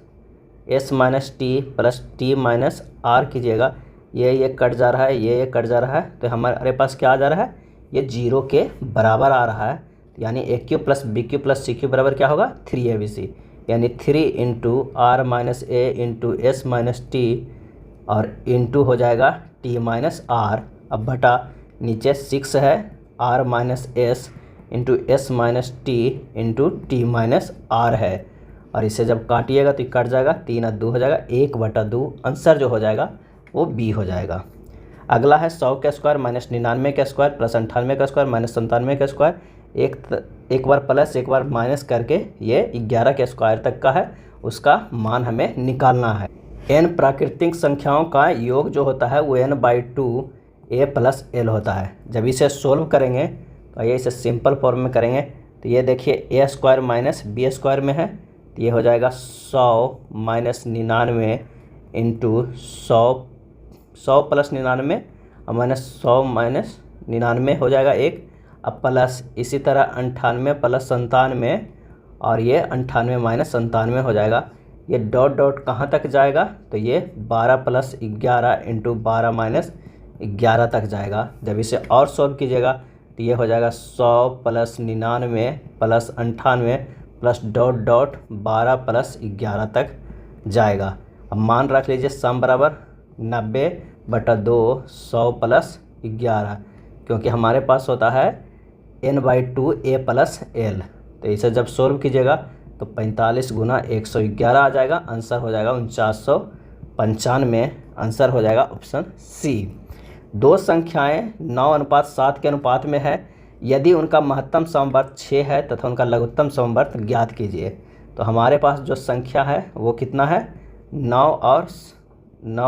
S minus T plus T minus R कीजिएगा। ये कट जा रहा है, ये कट जा रहा है, तो हमारे पास क्या आ जा रहा है? ये 0 के बराबर आ रहा है। यानी a cube plus b cube plus c cube बराबर क्या होगा? 3abc, यानी 3 into R minus A into S minus T और इंटू हो जाएगा टी माइनस आर। अब बटा नीचे 6 है, R minus S into S minus T into T minus R है, और इसे जब काटिएगा तो कट जाएगा, 3 और 2 हो जाएगा, 1/2। आंसर जो हो जाएगा वो बी हो जाएगा। अगला है 100 का स्क्वायर माइनस 99 का स्क्वायर प्लस 98 का स्क्वायर माइनस 97 का स्क्वायर। एक बार प्लस एक बार माइनस करके ये 11 के स्क्वायर तक का है, उसका मान हमें निकालना है। n प्राकृतिक संख्याओं का योग जो होता है वो n/2 a प्लस l होता है। जब इसे सोल्व करेंगे तो ये इसे सिंपल फॉर्म में करेंगे तो ये देखिए a square minus B square में है, तो ये हो जाएगा 100 माइनस 99 इंटू 100 प्लस 99 और माइनस 100 माइनस 99 हो जाएगा 1। अब प्लस इसी तरह 98 प्लस 97 और ये 98 माइनस 97 हो जाएगा। ये डॉट डॉट कहाँ तक जाएगा? तो ये 12 प्लस 11 इंटू 12 माइनस 11 तक जाएगा। जब इसे और सॉल्व कीजिएगा तो ये हो जाएगा 100 plus 99 plus 98 plus dot dot 12 plus 11 तक जाएगा। अब मान रख लीजिए सम बराबर 90/2 100 प्लस 11, क्योंकि हमारे पास होता है n/2 a प्लस l। तो इसे जब सोल्व कीजिएगा तो 45 गुना 111 आ जाएगा। आंसर हो जाएगा 4995। आंसर हो जाएगा ऑप्शन सी। दो संख्याएं 9:7 के अनुपात में है। यदि उनका महत्तम समवर्त 6 है तथा उनका लघुत्तम समवर्त ज्ञात कीजिए। तो हमारे पास जो संख्या है वो कितना है? 9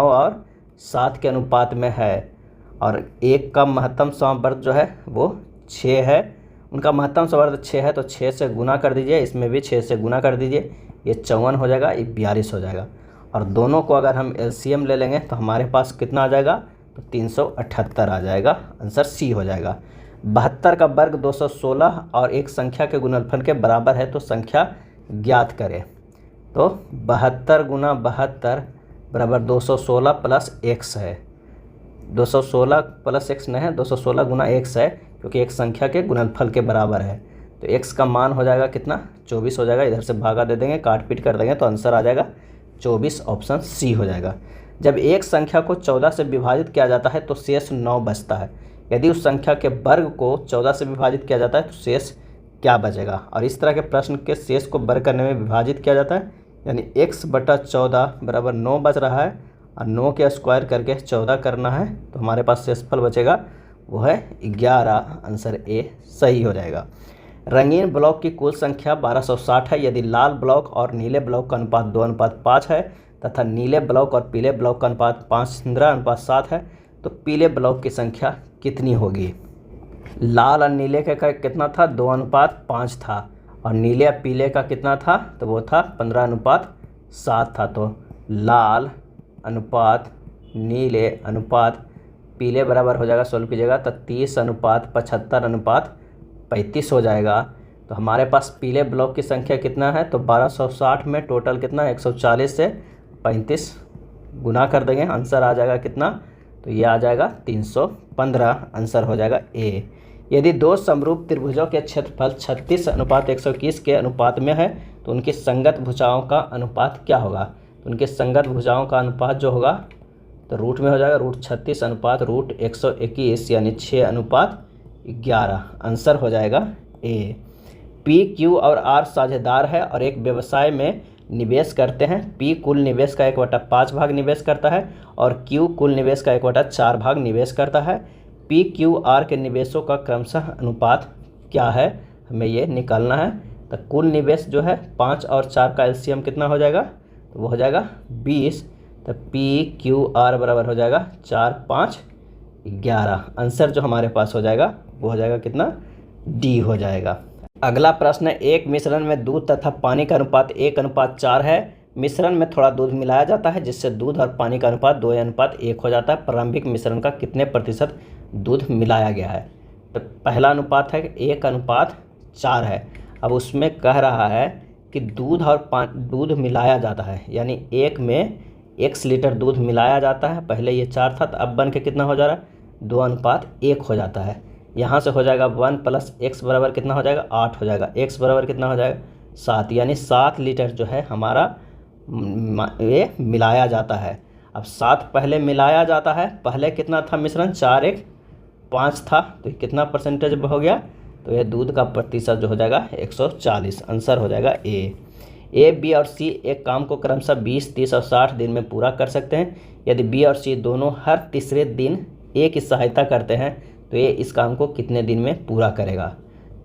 और 7 के अनुपात में है, और एक का महत्तम समवर्त जो है वो 6 है। उनका महत्तम समवर्त 6 है तो 6 से गुना कर दीजिए, इसमें भी 6 से गुना कर दीजिए, ये 54 हो जाएगा, ये 42 हो जाएगा। और दोनों को अगर हम एलसीएम ले लेंगे तो हमारे पास कितना आ जाएगा? तो 378 आ जाएगा। आंसर सी हो जाएगा। 72 का वर्ग 216 और एक संख्या के गुणनफल के बराबर है तो संख्या ज्ञात करें। तो 72 गुना 72 बराबर 216 प्लस x है। 216 प्लस x नहीं है, 216 गुना x है, क्योंकि एक संख्या के गुणनफल के बराबर है। तो x का मान हो जाएगा कितना? 24 हो जाएगा। इधर से भागा दे देंगे, काट पीट कर देंगे तो आंसर आ जाएगा 24। ऑप्शन सी हो जाएगा। जब एक संख्या को 14 से विभाजित किया जाता है तो शेष 9 बचता है। यदि उस संख्या के वर्ग को 14 से विभाजित किया जाता है तो शेष क्या बचेगा? और इस तरह के प्रश्न के शेष को वर्ग करने में विभाजित किया जाता है, यानी x/14 बराबर 9 बच रहा है, और 9 के स्क्वायर करके 14 करना है, तो हमारे पास शेषफल बचेगा वो है 11। आंसर ए सही हो जाएगा। रंगीन ब्लॉक की कुल संख्या 1260 है। यदि लाल ब्लॉक और नीले ब्लॉक का अनुपात 2:5 है तथा नीले ब्लॉक और पीले ब्लॉक का अनुपात 15:7 है तो पीले ब्लॉक की संख्या कितनी होगी? लाल और नीले का कितना था? 2:5 था, और नीले और पीले का कितना था? तो वो था 15:7 था। तो लाल अनुपात नीले अनुपात पीले बराबर हो जाएगा, सोल्व कीजिएगा तो 30:75:35 हो जाएगा। तो हमारे पास पीले ब्लॉक की संख्या कितना है, तो 1260 में टोटल कितना 140 से 35 गुना कर देंगे, आंसर आ जाएगा कितना, तो ये आ जाएगा 315, आंसर हो जाएगा ए। यदि दो समरूप त्रिभुजों के क्षेत्रफल 36:121 के अनुपात में है तो उनकी संगत भुजाओं का अनुपात क्या होगा। तो उनकी संगत भुजाओं का अनुपात जो होगा तो रूट में हो जाएगा √36/√121 यानी 6:11, आंसर हो जाएगा ए। पी, क्यू और आर साझेदार है और एक व्यवसाय में निवेश करते हैं। पी कुल निवेश का 1/5 भाग निवेश करता है और क्यू कुल निवेश का 1/4 भाग निवेश करता है। पी, क्यू, आर के निवेशों का क्रमशः अनुपात क्या है, हमें ये निकालना है। तो कुल निवेश जो है 5 और 4 का एलसीएम कितना हो जाएगा, तो वो हो जाएगा 20। तो पी, क्यू, आर बराबर हो जाएगा 4, 5, 11, आंसर जो हमारे पास हो जाएगा वो हो जाएगा कितना, डी हो जाएगा। अगला प्रश्न है, एक मिश्रण में दूध तथा पानी का अनुपात 1:4 है। मिश्रण में थोड़ा दूध मिलाया जाता है जिससे दूध और पानी का अनुपात 2:1 हो जाता है। प्रारंभिक मिश्रण का कितने प्रतिशत दूध मिलाया गया है। तो पहला अनुपात है 1:4 है। अब उसमें कह रहा है कि दूध और दूध मिलाया जाता है, यानी एक में x लीटर दूध मिलाया जाता है। पहले ये 4 था, तो अब बन के कितना हो जा रहा है, 2:1 हो जाता है। यहाँ से हो जाएगा 1 + x बराबर कितना हो जाएगा, 8 हो जाएगा। x बराबर कितना हो जाएगा, 7, यानी 7 लीटर जो है हमारा ये मिलाया जाता है। अब 7 पहले मिलाया जाता है, पहले कितना था मिश्रण, 4, 1, 5 था, तो कितना परसेंटेज हो गया, तो ये दूध का प्रतिशत जो हो जाएगा 140, आंसर हो जाएगा ए। बी और सी एक काम को क्रमशः 20, 30 और 60 दिन में पूरा कर सकते हैं। यदि बी और सी दोनों हर तीसरे दिन ए की सहायता करते हैं तो ये इस काम को कितने दिन में पूरा करेगा।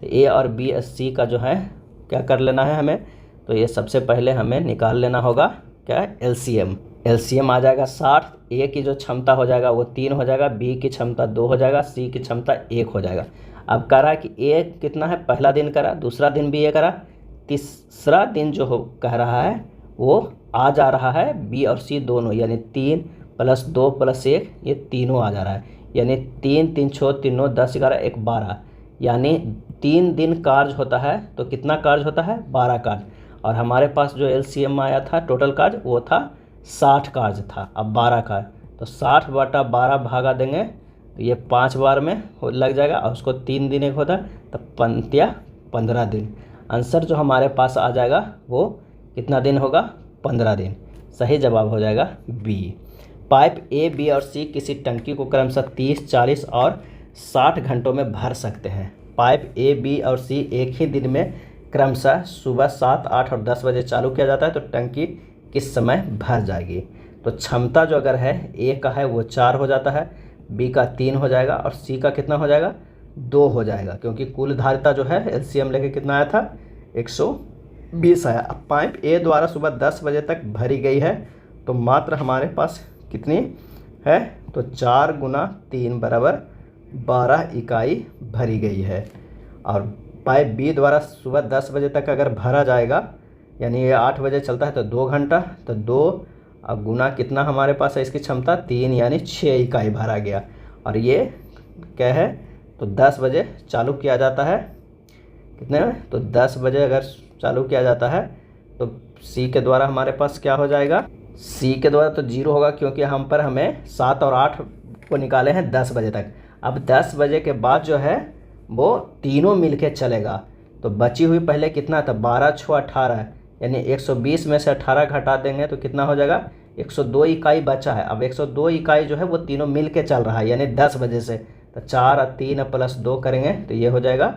तो ए और बी और सी का जो है क्या कर लेना है हमें, तो ये सबसे पहले हमें निकाल लेना होगा क्या, एलसीएम आ जाएगा 60। ए की जो क्षमता हो जाएगा वो 3 हो जाएगा, बी की क्षमता 2 हो जाएगा, सी की क्षमता 1 हो जाएगा। अब कह रहा है कि ए कितना है, पहला दिन करा, दूसरा दिन भी ए करा, तीसरा दिन जो हो कह रहा है वो आ जा रहा है बी और सी दोनों, यानी 3 + 2 + 1 ये तीनों आ जा रहा है, यानी 3, 3, 6, 3, 9, 10, 11, 1, 12, यानी 3 दिन कार्य होता है। तो कितना कार्य होता है, 12 कार्य। और हमारे पास जो एलसीएम आया था टोटल कार्य वो था 60 कार्य था, अब 12 कार्य, तो 60/12 भागा देंगे तो ये 5 बार में लग जाएगा और उसको 3 दिन एक होता है, तो 15 दिन। आंसर जो हमारे पास आ जाएगा वो कितना दिन होगा, 15 दिन। सही जवाब हो जाएगा बी। पाइप ए, बी और सी किसी टंकी को क्रमशः 30, 40 और 60 घंटों में भर सकते हैं। पाइप ए, बी और सी एक ही दिन में क्रमशः सुबह 7, 8 और 10 बजे चालू किया जाता है तो टंकी किस समय भर जाएगी। तो क्षमता जो अगर है ए का है वो 4 हो जाता है, बी का 3 हो जाएगा और सी का कितना हो जाएगा, 2 हो जाएगा, क्योंकि कुल धारिता जो है एलसीएम लेके कितना आया था, 120 आया। अब पाइप ए द्वारा सुबह 10 बजे तक भरी गई है तो मात्र हमारे पास कितनी है, तो 4 × 3 = 12 इकाई भरी गई है। और पाइप बी द्वारा सुबह 10 बजे तक अगर भरा जाएगा, यानी ये 8 बजे चलता है तो 2 घंटा, तो 2 अब गुना कितना हमारे पास है इसकी क्षमता, 3, यानी 6 इकाई भरा गया। और ये क्या है, तो 10 बजे चालू किया जाता है, कितने में, तो 10 बजे अगर चालू किया जाता है तो सी के द्वारा हमारे पास क्या हो जाएगा, सी के द्वारा तो 0 होगा, क्योंकि हमें 7 और 8 को निकाले हैं 10 बजे तक। अब 10 बजे के बाद जो है वो तीनों मिलके चलेगा, तो बची हुई पहले कितना था, 12, 6, 18, यानी 120 में से 18 घटा देंगे तो कितना हो जाएगा, 102 इकाई बचा है। अब 102 इकाई जो है वो तीनों मिल के चल रहा है, यानी 10 बजे से, तो 4 और 3 + 2 करेंगे तो ये हो जाएगा,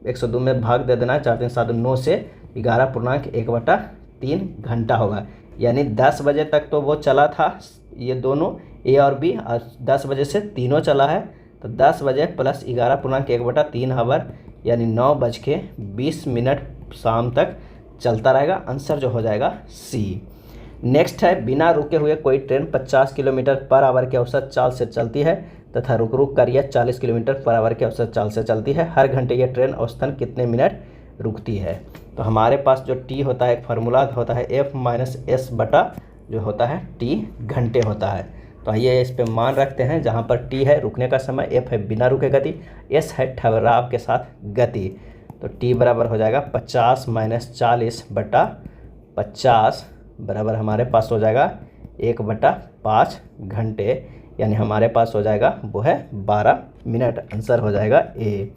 102 में भाग दे देना है, 4, 3, 7, 9 से 11.1/3 घंटा होगा। यानी 10 बजे तक तो वो चला था, ये दोनों ए और बी, और 10 बजे से तीनों चला है, तो 10 बजे + 11.1/3 आवर, यानी 9:20 शाम तक चलता रहेगा। आंसर जो हो जाएगा सी। नेक्स्ट है, बिना रुके हुए कोई ट्रेन 50 किलोमीटर/आवर के औसत चाल से चलती है तथा रुक रुक कर यह 40 किलोमीटर/आवर के औसत चाल से चलती है। हर घंटे यह ट्रेन औसतन कितने मिनट रुकती है। तो हमारे पास जो टी होता है, एक फार्मूला होता है F - S जो होता है टी घंटे होता है। तो आइए इस पे मान रखते हैं, जहाँ पर टी है रुकने का समय, F है बिना रुके गति, S है ठहराव के साथ गति। तो टी बराबर हो जाएगा 50 - 40 बटा 50 बराबर हमारे पास हो जाएगा 1/5 घंटे, यानी हमारे पास हो जाएगा वो है 12 मिनट। आंसर हो जाएगा ए।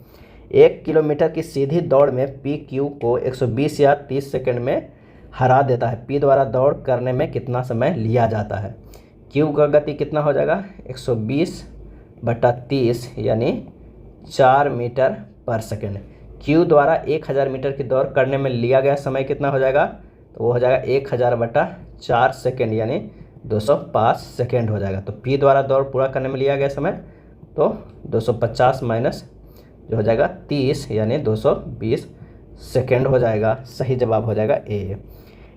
1 किलोमीटर की सीधी दौड़ में पी क्यू को 120 या 30 सेकंड में हरा देता है। पी द्वारा दौड़ करने में कितना समय लिया जाता है? क्यू का गति कितना हो जाएगा? 120/30 यानी 4 मीटर पर सेकंड। क्यू द्वारा 1000 मीटर की दौड़ करने में लिया गया समय कितना हो जाएगा? तो वो हो जाएगा 1000/4 सेकंड यानी 205 सेकंड हो जाएगा। तो पी द्वारा दौड़ पूरा करने में लिया गया समय तो 250 माइनस जो हो जाएगा 30 यानी 220 सेकंड हो जाएगा। सही जवाब हो जाएगा ए।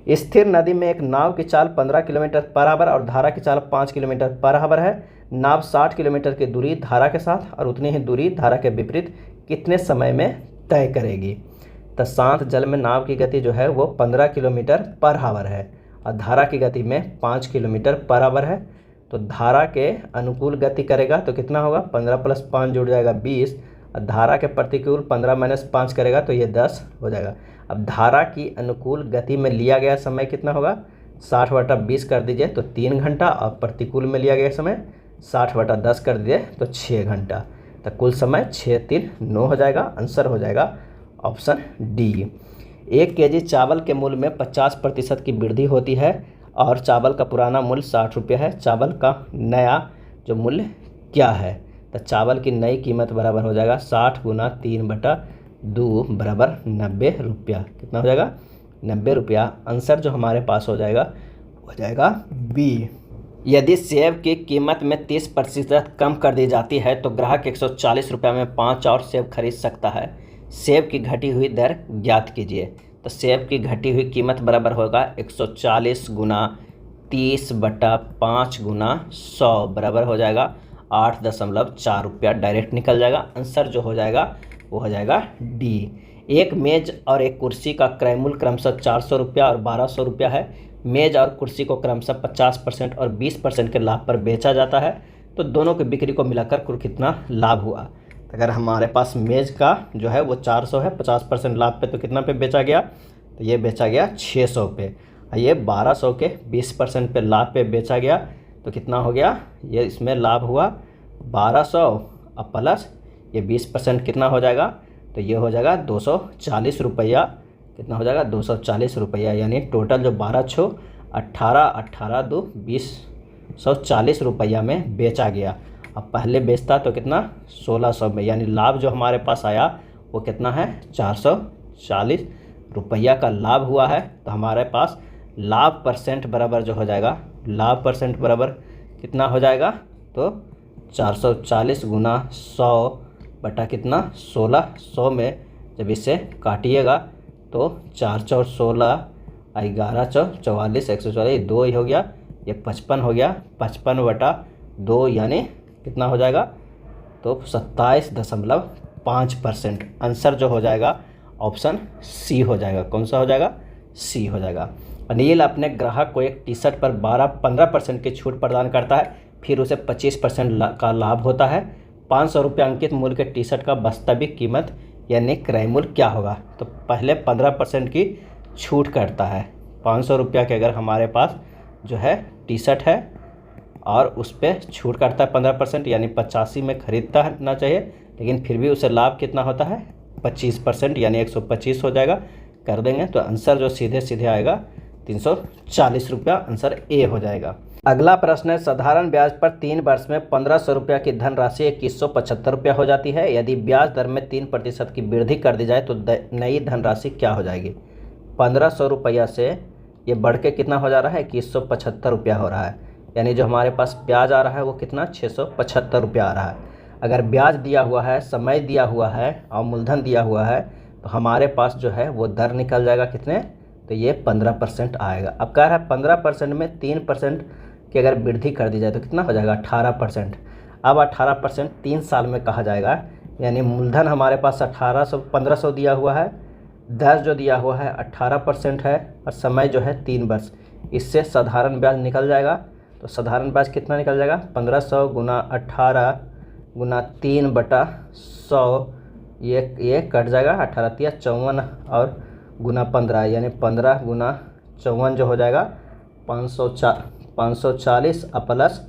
स्थिर नदी में एक नाव की चाल 15 किलोमीटर पर आवर और धारा की चाल 5 किलोमीटर पर आवर है। नाव 60 किलोमीटर की दूरी धारा के साथ और उतनी ही दूरी धारा के विपरीत कितने समय में तय करेगी? तो शांत जल में नाव की गति जो है वो 15 किलोमीटर पर आवर है और धारा की गति में 5 किलोमीटर पर आवर है। तो धारा के अनुकूल गति करेगा तो कितना होगा? 15 + 5 जुड़ जाएगा 20 और धारा के प्रतिकूल 15 - 5 करेगा तो ये 10 हो जाएगा। अब धारा की अनुकूल गति में लिया गया समय कितना होगा? 60/20 कर दीजिए तो 3 घंटा और प्रतिकूल में लिया गया समय 60/10 कर दीजिए तो 6 घंटा। तो कुल समय 6 × 3 = 9 हो जाएगा। आंसर हो जाएगा ऑप्शन डी। 1 केजी चावल के मूल्य में 50% की वृद्धि होती है और चावल का पुराना मूल्य 60 रुपये है। चावल का नया जो मूल्य क्या है? तो चावल की नई कीमत बराबर हो जाएगा 60 × 3/2 बराबर 90 रुपया। कितना हो जाएगा? 90 रुपया। आंसर जो हमारे पास हो जाएगा बी। यदि सेब की कीमत में 30% कम कर दी जाती है तो ग्राहक 140 रुपये में 5 और सेब खरीद सकता है। सेब की घटी हुई दर ज्ञात कीजिए। तो सेब की घटी हुई कीमत बराबर होगा 140 × 30/5 × 100 बराबर हो जाएगा 8.4 रुपया। डायरेक्ट निकल जाएगा। आंसर जो हो जाएगा वो हो जाएगा डी। एक मेज और एक कुर्सी का क्रय मूल्य क्रमशः 400 रुपया और 1200 रुपया है। मेज और कुर्सी को क्रमशः 50% और 20% के लाभ पर बेचा जाता है। तो दोनों की बिक्री को मिलाकर कुल कितना लाभ हुआ? अगर हमारे पास मेज का जो है वो 400 है, 50% लाभ पे तो कितना पे बेचा गया? तो ये बेचा गया 600 पे। ये 1200 के 20% पे लाभ पे बेचा गया तो कितना हो गया? ये इसमें लाभ हुआ 1200 और प्लस ये 20% कितना हो जाएगा? तो ये हो जाएगा 240 रुपया। कितना हो जाएगा? 240 रुपया। यानी टोटल जो 12 × 6 18, 18 × 2 240 रुपया में बेचा गया। अब पहले बेचता तो कितना? 1600 में। यानी लाभ जो हमारे पास आया वो कितना है? 440 रुपया का लाभ हुआ है। तो हमारे पास लाभ परसेंट बराबर जो हो जाएगा, लाभ परसेंट बराबर कितना हो जाएगा? तो 440 × 100 बटा कितना? 16। 100 में जब इसे काटिएगा तो 4 × 4 = 16, 11 × 4 = 44, 144 2 ही हो गया, ये 55 हो गया। 55/2 यानी कितना हो जाएगा? तो 27.5%। आंसर जो हो जाएगा ऑप्शन सी हो जाएगा। कौन सा हो जाएगा? सी हो जाएगा। अनिल अपने ग्राहक को एक टी शर्ट पर 15% की छूट प्रदान करता है, फिर उसे 25% का लाभ होता है। 500 रुपये अंकित मूल्य के टी शर्ट का वास्तविक कीमत यानी क्रय मूल्य क्या होगा? तो पहले 15% की छूट करता है। 500 रुपया के अगर हमारे पास जो है टी शर्ट है और उस पर छूट करता है 15% यानी 85 में खरीदता ना चाहिए, लेकिन फिर भी उसे लाभ कितना होता है? 25% यानी 125 हो जाएगा। कर देंगे तो आंसर जो सीधे सीधे आएगा 340 रुपया। आंसर ए हो जाएगा। अगला प्रश्न है, साधारण ब्याज पर 3 वर्ष में 1500 रुपया की धनराशि 2175 रुपया हो जाती है। यदि ब्याज दर में 3% की वृद्धि कर दी जाए तो नई धनराशि क्या हो जाएगी? 1500 रुपया से ये बढ़ के कितना हो जा रहा है? 2175 रुपया हो रहा है। यानी जो हमारे पास ब्याज आ रहा है वो कितना? 675 रुपया आ रहा है। अगर ब्याज दिया हुआ है, समय दिया हुआ है और मूलधन दिया हुआ है तो हमारे पास जो है वो दर निकल जाएगा कितने? तो ये 15% आएगा। अब कह रहा है 15% में 3% की अगर वृद्धि कर दी जाए तो कितना हो जाएगा? 18%। अब 18% 3 साल में कहा जाएगा। यानी मूलधन हमारे पास 1500 दिया हुआ है, दर जो दिया हुआ है 18% है और समय जो है 3 वर्ष। इससे साधारण ब्याज निकल जाएगा। तो साधारण ब्याज कितना निकल जाएगा? 1500 × 18 × 3/100 ये कट जाएगा, 18 तिया 54 और गुना 15 यानी 15 गुना 54 जो हो जाएगा 540 प्लस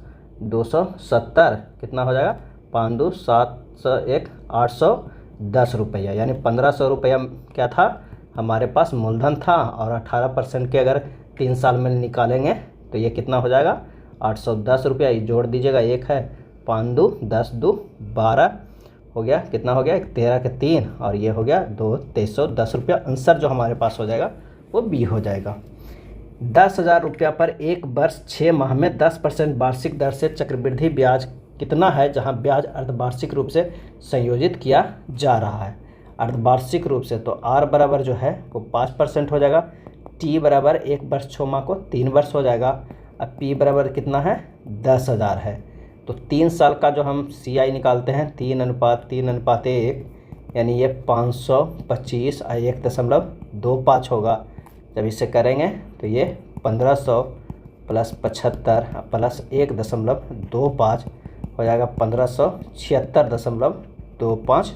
270 कितना हो जाएगा 5 2 701 810 रुपया, यानी 1500 रुपया क्या था हमारे पास मूलधन था, और 18% के अगर 3 साल में निकालेंगे तो ये कितना हो जाएगा 810 रुपया। ये जोड़ दीजिएगा, एक है 5 2 10 2 12 हो गया, कितना हो गया 13 के 3 और ये हो गया 2 2310 रुपया। आंसर जो हमारे पास हो जाएगा वो बी हो जाएगा। 10,000 रुपया पर एक वर्ष 6 माह में 10% वार्षिक दर से चक्रवृद्धि ब्याज कितना है, जहां ब्याज अर्धवार्षिक रूप से संयोजित किया जा रहा है। अर्धवार्षिक रूप से तो आर बराबर जो है वो 5% हो जाएगा, टी बराबर एक वर्ष 6 माह को 3 वर्ष हो जाएगा, अब पी बराबर कितना है 10,000 है। तो 3 साल का जो हम CI निकालते हैं 3:3:1 यानी ये 525 और 1.25 होगा। जब इसे करेंगे तो ये 1500 प्लस 75 प्लस 1.25 हो जाएगा 1576.25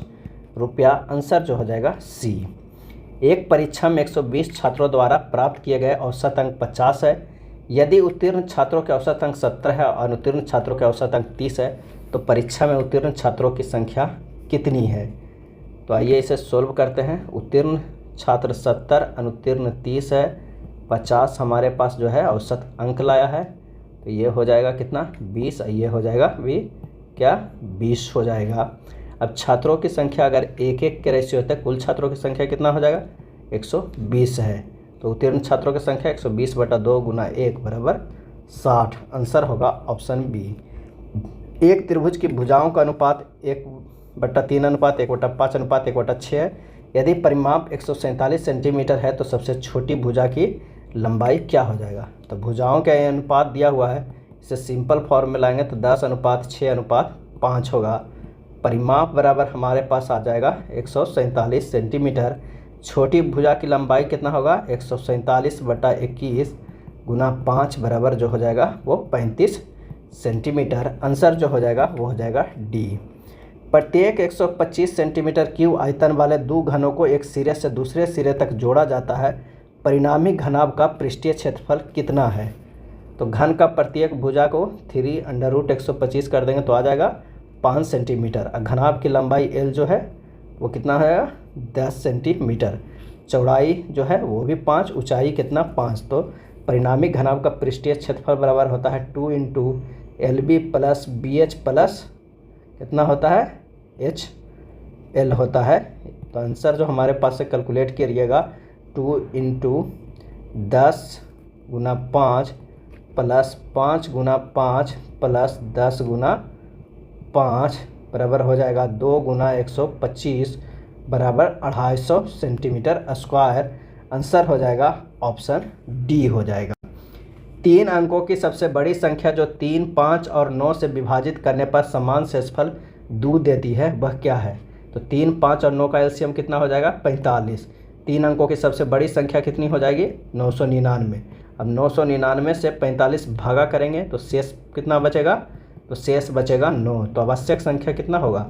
रुपया। आंसर जो हो जाएगा सी। एक परीक्षा में 120 छात्रों द्वारा प्राप्त किए गए औसत अंक 50 है। यदि उत्तीर्ण छात्रों के औसत अंक 70 है और अनुत्तीर्ण छात्रों के औसत अंक 30 है तो परीक्षा में उत्तीर्ण छात्रों की संख्या कितनी है। तो आइए इसे सोल्व करते हैं। उत्तीर्ण छात्र 70, अनुत्तीर्ण 30 है, 50 हमारे पास जो है औसत अंक लाया है, तो ये हो जाएगा कितना 20, ये हो जाएगा भी क्या 20 हो जाएगा। अब छात्रों की संख्या अगर 1:1 के रेशियो होता है, कुल छात्रों की संख्या कितना हो जाएगा 120 है, तो उत्तीर्ण छात्रों की संख्या 120/2 गुना 1 बराबर 60। आंसर होगा ऑप्शन बी। एक त्रिभुज की भुजाओं का अनुपात 1/3:1/5:1/6 है। यदि परिमाप 147 सेंटीमीटर है तो सबसे छोटी भुजा की लंबाई क्या हो जाएगा। तो भुजाओं का ये अनुपात दिया हुआ है, इसे सिंपल फॉर्म में लाएंगे तो 10:6:5 होगा। परिमाप बराबर हमारे पास आ जाएगा 147 सेंटीमीटर। छोटी भुजा की लंबाई कितना होगा 147/21 गुना 5 बराबर जो हो जाएगा वो 35 सेंटीमीटर। आंसर जो हो जाएगा वो हो जाएगा डी। प्रत्येक 125 सेंटीमीटर क्यूब आयतन वाले दो घनों को एक सिरे से दूसरे सिरे तक जोड़ा जाता है। परिणामी घनाभ का पृष्ठीय क्षेत्रफल कितना है। तो घन का प्रत्येक भुजा को 3√125 कर देंगे तो आ जाएगा 5 सेंटीमीटर। घनाभ की लंबाई L जो है वो कितना है 10 सेंटीमीटर। चौड़ाई जो है वो भी 5, ऊंचाई कितना 5। तो परिणामी घनाभ का पृष्ठीय क्षेत्रफल बराबर होता है 2 × LB + BH प्लस कितना होता है HL होता है। तो आंसर जो हमारे पास से कैलकुलेट करिएगा 2 × 10 गुना 5 प्लस 5 गुना 5 प्लस 10 गुना 5 बराबर हो जाएगा 2 × 125 बराबर 250 सेंटीमीटर स्क्वायर। आंसर हो जाएगा ऑप्शन डी हो जाएगा। 3 अंकों की सबसे बड़ी संख्या जो 3, 5 और 9 से विभाजित करने पर समान शेषफल 2 देती है वह क्या है। तो 3, 5 और 9 का एलसीएम कितना हो जाएगा 45। 3 अंकों की सबसे बड़ी संख्या कितनी हो जाएगी 999। अब 999 से 45 भागा करेंगे तो शेष कितना बचेगा, तो शेष बचेगा 9। तो आवश्यक संख्या कितना होगा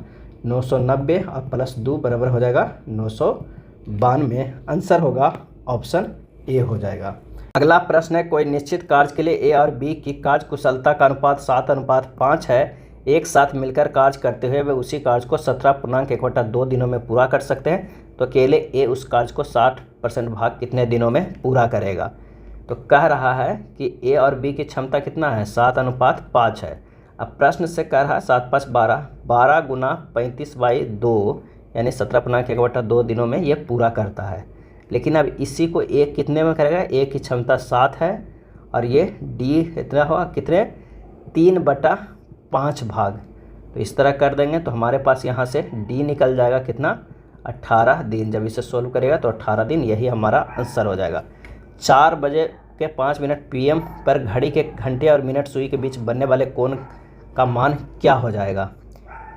990 और प्लस 2 बराबर हो जाएगा 992। आंसर होगा ऑप्शन ए हो जाएगा। अगला प्रश्न है, कोई निश्चित कार्य के लिए ए और बी की कार्य कुशलता का अनुपात 7:5 है। एक साथ मिलकर कार्य करते हुए वे उसी कार्य को 17.1/2 दिनों में पूरा कर सकते हैं, तो अकेले ए उस कार्य को 60% भाग कितने दिनों में पूरा करेगा। तो कह रहा है कि ए और बी की क्षमता कितना है 7:5 है। अब प्रश्न से कह रहा है 7 5 12 12 गुना 35/2 यानी 17.1/2 दिनों में ये पूरा करता है। लेकिन अब इसी को ए कितने में करेगा, ए की क्षमता 7 है और ये डी इतना होगा कितने 3/5 भाग। तो इस तरह कर देंगे तो हमारे पास यहाँ से डी निकल जाएगा कितना 18 दिन। जब इसे सोल्व करेगा तो 18 दिन, यही हमारा आंसर हो जाएगा। 4:05 PM पर घड़ी के घंटे और मिनट सुई के बीच बनने वाले कोण का मान क्या हो जाएगा।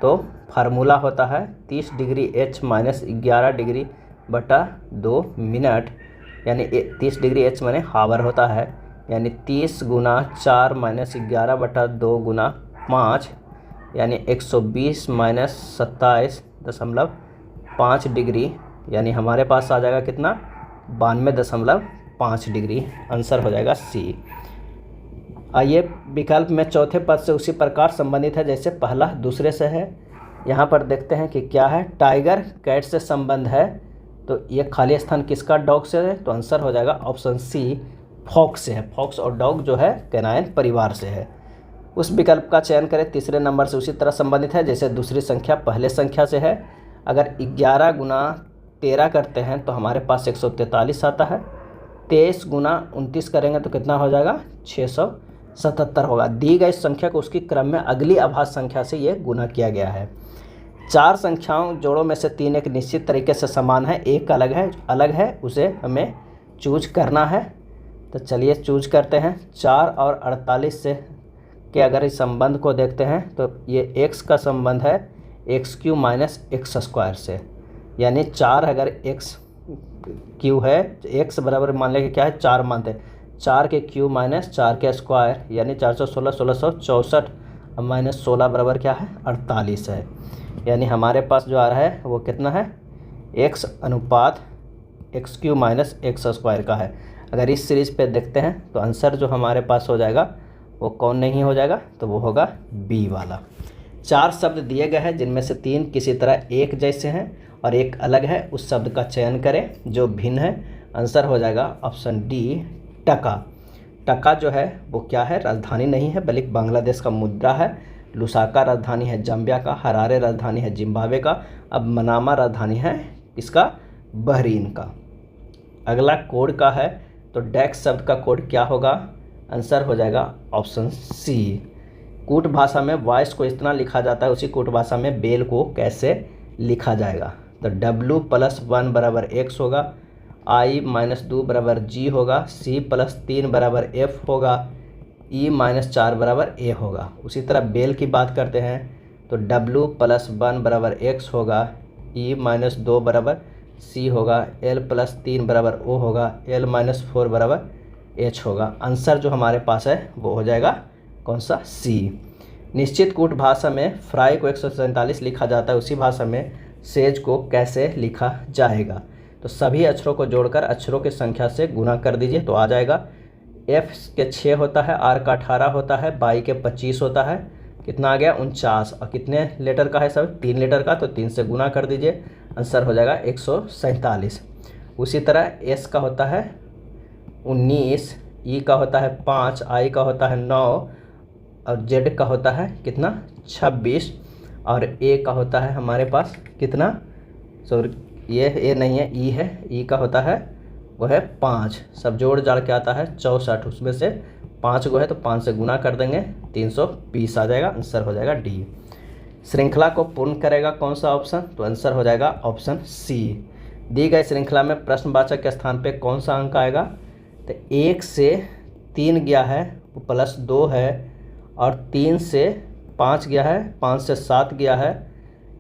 तो फार्मूला होता है 30 डिग्री H माइनस 11 डिग्री बटा 2 मिनट, यानी 30 डिग्री H माने हावर होता है, यानी 30 गुना 4 माइनस 11 बटा 2 गुना 5 यानी 120 माइनस 27.5 5 डिग्री, यानी हमारे पास आ जाएगा कितना 92.5 डिग्री। आंसर हो जाएगा सी। आइए विकल्प में चौथे पद से उसी प्रकार संबंधित है जैसे पहला दूसरे से है। यहाँ पर देखते हैं कि क्या है, टाइगर कैट से संबंध है, तो ये खाली स्थान किसका, डॉग से है, तो आंसर हो जाएगा ऑप्शन सी फॉक्स से है। फॉक्स और डॉग जो है कैनाइन परिवार से है। उस विकल्प का चयन करें तीसरे नंबर से उसी तरह संबंधित है जैसे दूसरी संख्या पहले संख्या से है। अगर 11 गुना 13 करते हैं तो हमारे पास 143 आता है। 23 गुना 29 करेंगे तो कितना हो जाएगा, 677 होगा। दी गई संख्या को उसकी क्रम में अगली अभाज्य संख्या से ये गुना किया गया है। 4 संख्याओं जोड़ों में से 3 एक निश्चित तरीके से समान है, एक अलग है, उसे हमें चूज करना है। तो चलिए चूज करते हैं। 4 और 48 से के अगर इस संबंध को देखते हैं तो ये x का संबंध है x³ माइनस एक्स स्क्वायर से, यानी 4 अगर x³ है, x बराबर मान लें कि क्या है 4 मानते हैं, 4 के क्यूब माइनस 4 के स्क्वायर, यानी 416 1664 माइनस 16 बराबर क्या है 48 है। यानी हमारे पास जो आ रहा है वो कितना है, x अनुपात x³ माइनस एक्स स्क्वायर का है। अगर इस सीरीज पे देखते हैं तो आंसर जो हमारे पास हो जाएगा वो कौन नहीं हो जाएगा, तो वो होगा बी वाला। 4 शब्द दिए गए हैं जिनमें से 3 किसी तरह एक जैसे हैं और एक अलग है, उस शब्द का चयन करें जो भिन्न है। आंसर हो जाएगा ऑप्शन डी टका। टका जो है वो क्या है, राजधानी नहीं है बल्कि बांग्लादेश का मुद्रा है। लुसाका राजधानी है जाम्बिया का, हरारे राजधानी है जिम्बाब्वे का, अब मनामा राजधानी है इसका बहरीन का। अगला कोड का है, तो डेक्स शब्द का कोड क्या होगा, आंसर हो जाएगा ऑप्शन सी। कूट भाषा में वॉइस को इस तरह लिखा जाता है, उसी कूट भाषा में बेल को कैसे लिखा जाएगा, तो W+1 बराबर x होगा, I-2 बराबर G होगा, C+3 बराबर F होगा, E-4 बराबर A होगा। उसी तरह बेल की बात करते हैं तो W+1 बराबर x होगा, E-2 बराबर C होगा, L+3 बराबर O होगा, L-4 बराबर H होगा। आंसर जो हमारे पास है वो हो जाएगा कौन सा, C। निश्चित कूट भाषा में फ्राई को 147 लिखा जाता है, उसी भाषा में सेज को कैसे लिखा जाएगा, तो सभी अक्षरों को जोड़कर अक्षरों की संख्या से गुना कर दीजिए तो आ जाएगा। F के 6 होता है, R का 18 होता है, बाई के 25 होता है, कितना आ गया 49, और कितने लीटर का है सब, 3 लीटर का, तो 3 से गुना कर दीजिए, आंसर हो जाएगा 147। उसी तरह S का होता है 19, E का होता है 5, I का होता है 9 और Z का होता है कितना 26 और A का होता है हमारे पास कितना, सॉरी ये A नहीं है E है, E का होता है वो है 5, सब जोड़ जाड़ के आता है 64, उसमें से 5 को है तो 5 से गुना कर देंगे 320 आ जाएगा, आंसर हो जाएगा डी। श्रृंखला को पूर्ण करेगा कौन सा ऑप्शन, तो आंसर हो जाएगा ऑप्शन सी। दी गई श्रृंखला में प्रश्नवाचक के स्थान पे कौन सा अंक आएगा, तो 1 से 3 गया है वो +2 है, और 3 से 5 गया है, 5 से 7 गया है।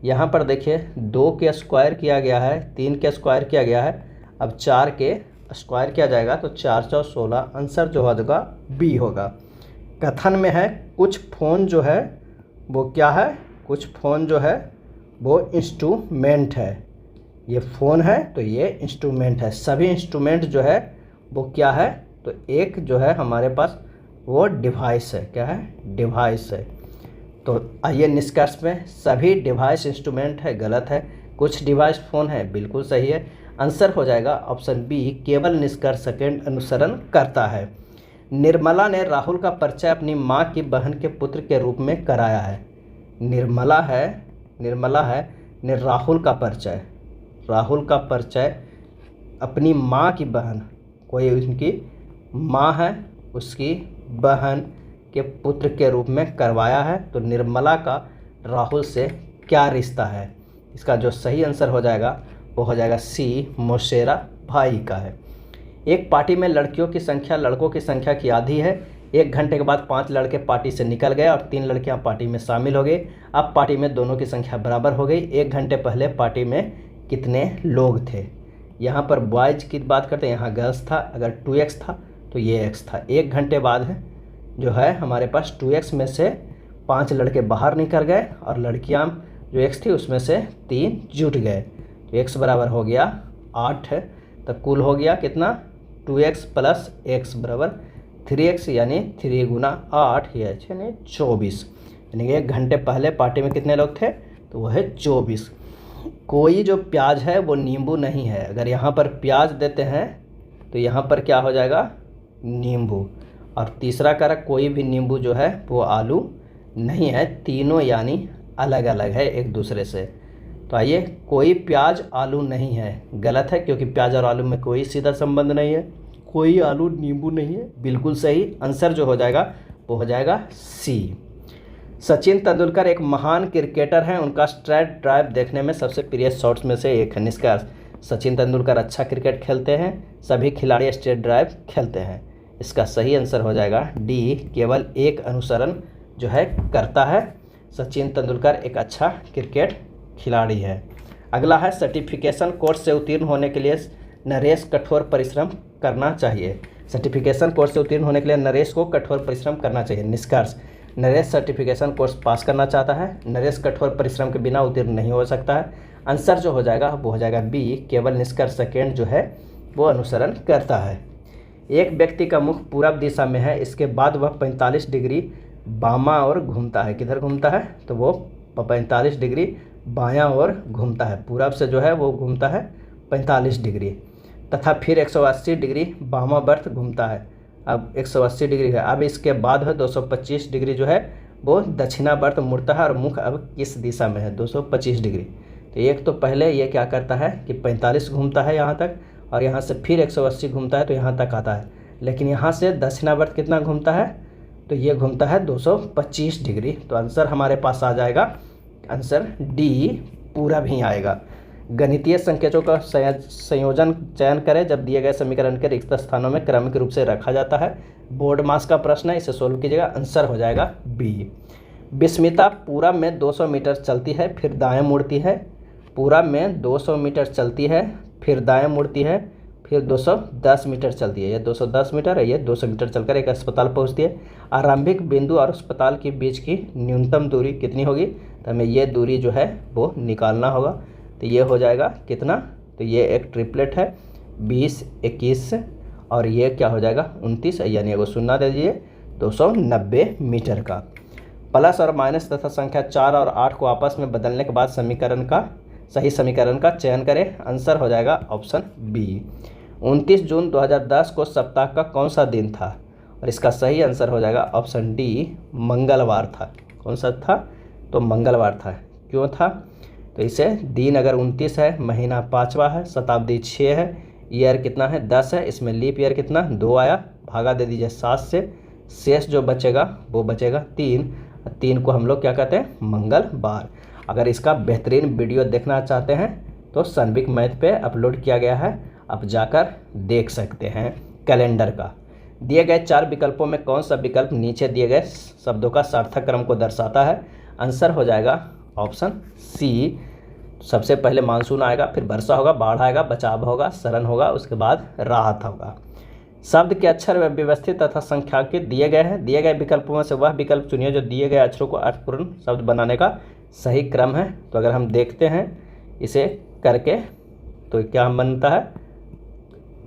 यहाँ पर देखिए 2 के स्क्वायर किया गया है, 3 के स्क्वायर किया गया है, अब 4 के स्क्वायर किया जाएगा तो 4 × 16, आंसर जो होगा बी होगा। कथन में है कुछ फ़ोन जो है वो क्या है, कुछ फ़ोन जो है वो इंस्ट्रूमेंट है, ये फ़ोन है तो ये इंस्ट्रूमेंट है। सभी इंस्ट्रूमेंट जो है वो क्या है, तो एक जो है हमारे पास वो डिवाइस है, क्या है डिवाइस है। तो आइए निष्कर्ष में, सभी डिवाइस इंस्ट्रूमेंट है गलत है, कुछ डिवाइस फ़ोन है बिल्कुल सही है। आंसर हो जाएगा ऑप्शन बी, केवल निष्कर्ष सेकंड अनुसरण करता है। निर्मला ने राहुल का परिचय अपनी माँ की बहन के पुत्र के रूप में कराया है। निर्मला है ने राहुल का परिचय अपनी माँ की बहन, कोई उनकी माँ है उसकी बहन के पुत्र के रूप में करवाया है, तो निर्मला का राहुल से क्या रिश्ता है, इसका जो सही आंसर हो जाएगा वो हो जाएगा सी, मौसेरा भाई का है। एक पार्टी में लड़कियों की संख्या लड़कों की संख्या की आधी है। 1 घंटे के बाद 5 लड़के पार्टी से निकल गए और 3 लड़कियां पार्टी में शामिल हो गई। अब पार्टी में दोनों की संख्या बराबर हो गई। 1 घंटे पहले पार्टी में कितने लोग थे, यहाँ पर बॉयज़ की बात करते हैं, यहाँ गर्ल्स था, अगर 2x था तो ये x था। 1 घंटे बाद है जो है हमारे पास 2x में से 5 लड़के बाहर निकल गए और लड़कियां जो x थी उसमें से 3 जुट गए। तो तो x बराबर हो गया 8 है, तो कुल हो गया कितना 2x प्लस x बराबर 3x, यानी 3 गुना 8 यानी 24। यानी कि 1 घंटे पहले पार्टी में कितने लोग थे, तो वह है 24। कोई जो प्याज है वो नींबू नहीं है। अगर यहाँ पर प्याज देते हैं तो यहाँ पर क्या हो जाएगा, नींबू। और तीसरा कारक कोई भी नींबू जो है वो आलू नहीं है, तीनों यानी अलग अलग है एक दूसरे से। तो आइए, कोई प्याज आलू नहीं है, गलत है, क्योंकि प्याज और आलू में कोई सीधा संबंध नहीं है। कोई आलू नींबू नहीं है, बिल्कुल सही आंसर जो हो जाएगा वो हो जाएगा सी। सचिन तेंदुलकर एक महान क्रिकेटर हैं, उनका स्ट्रेट ड्राइव देखने में सबसे प्रिय शॉट्स में से एक है। निष्कर्ष, सचिन तेंदुलकर अच्छा क्रिकेट खेलते हैं, सभी खिलाड़ी स्ट्रेट ड्राइव खेलते हैं। इसका सही आंसर हो जाएगा डी, केवल एक अनुसरण जो है करता है। सचिन तेंदुलकर एक अच्छा क्रिकेट खिलाड़ी है। अगला है, सर्टिफिकेशन कोर्स से उत्तीर्ण होने के लिए नरेश कठोर परिश्रम करना चाहिए। सर्टिफिकेशन कोर्स से उत्तीर्ण होने के लिए नरेश को कठोर परिश्रम करना चाहिए। निष्कर्ष, नरेश सर्टिफिकेशन कोर्स पास करना चाहता है, नरेश कठोर परिश्रम के बिना उत्तीर्ण नहीं हो सकता है। आंसर जो हो जाएगा वो हो जाएगा बी, केवल निष्कर्ष सेकेंड जो है वो अनुसरण करता है। एक व्यक्ति का मुख पूरब दिशा में है, इसके बाद वह 45 डिग्री बामा और घूमता है। किधर घूमता है, तो वो 45 डिग्री बायां ओर घूमता है। पूरब से जो है वो घूमता है 45 डिग्री, तथा फिर 180 डिग्री बामा बर्थ घूमता है। अब 180 डिग्री है, अब इसके बाद है 225 डिग्री जो है वो दक्षिणा बर्थ मुड़ता है, और मुख अब किस दिशा में है, 225 डिग्री। तो एक तो पहले ये क्या करता है कि 45 घूमता है यहाँ तक, और यहाँ से फिर 180 घूमता है तो यहाँ तक आता है। लेकिन यहाँ से दक्षिणावर्त कितना घूमता है, तो ये घूमता है 225 डिग्री। तो आंसर हमारे पास आ जाएगा, आंसर डी पूरा भी आएगा। गणितीय संकेतों का संयोजन चयन करें जब दिए गए समीकरण के रिक्त स्थानों में क्रमिक रूप से रखा जाता है। बोर्ड मास का प्रश्न है, इसे सोल्व कीजिएगा। आंसर हो जाएगा बी। विस्मिता पूरब में 200 मीटर चलती है, फिर दाएं मुड़ती है। पूरब में 200 मीटर चलती है, फिर दाएं मुड़ती है, फिर 210 मीटर चलती है। ये 210 मीटर है, ये 200 मीटर चलकर एक अस्पताल पहुंचती है। आरंभिक बिंदु और अस्पताल के बीच की न्यूनतम दूरी कितनी होगी, तो हमें ये दूरी जो है वो निकालना होगा। तो ये हो जाएगा कितना, तो ये एक ट्रिपलेट है 20, 21 और ये क्या हो जाएगा 29, यानी वो शून्य दे दीजिए 290 मीटर का। प्लस और माइनस तथा संख्या 4 और 8 को आपस में बदलने के बाद सही समीकरण का चयन करें। आंसर हो जाएगा ऑप्शन बी। 29 जून 2010 को सप्ताह का कौन सा दिन था, और इसका सही आंसर हो जाएगा ऑप्शन डी, मंगलवार था। कौन सा था, तो मंगलवार था। क्यों था, तो इसे दिन अगर 29 है, महीना 5वां है, शताब्दी 6 है, ईयर कितना है 10 है, इसमें लीप ईयर कितना 2 आया, भागा दे दीजिए 7 से, शेष जो बचेगा वो बचेगा 3 को हम लोग क्या कहते हैं, मंगलवार। अगर इसका बेहतरीन वीडियो देखना चाहते हैं तो सनबिक मैथ पे अपलोड किया गया है, आप जाकर देख सकते हैं कैलेंडर का। दिए गए 4 विकल्पों में कौन सा विकल्प नीचे दिए गए शब्दों का सार्थक क्रम को दर्शाता है। आंसर हो जाएगा ऑप्शन सी। सबसे पहले मानसून आएगा, फिर वर्षा होगा, बाढ़ आएगा, बचाव होगा, शरण होगा, उसके बाद राहत होगा। शब्द के अक्षर व्यवस्थित तथा संख्यांकित दिए गए हैं। दिए गए विकल्पों में से वह विकल्प चुनिए जो दिए गए अक्षरों को अर्थपूर्ण शब्द बनाने का सही क्रम है। तो अगर हम देखते हैं इसे करके तो क्या बनता है,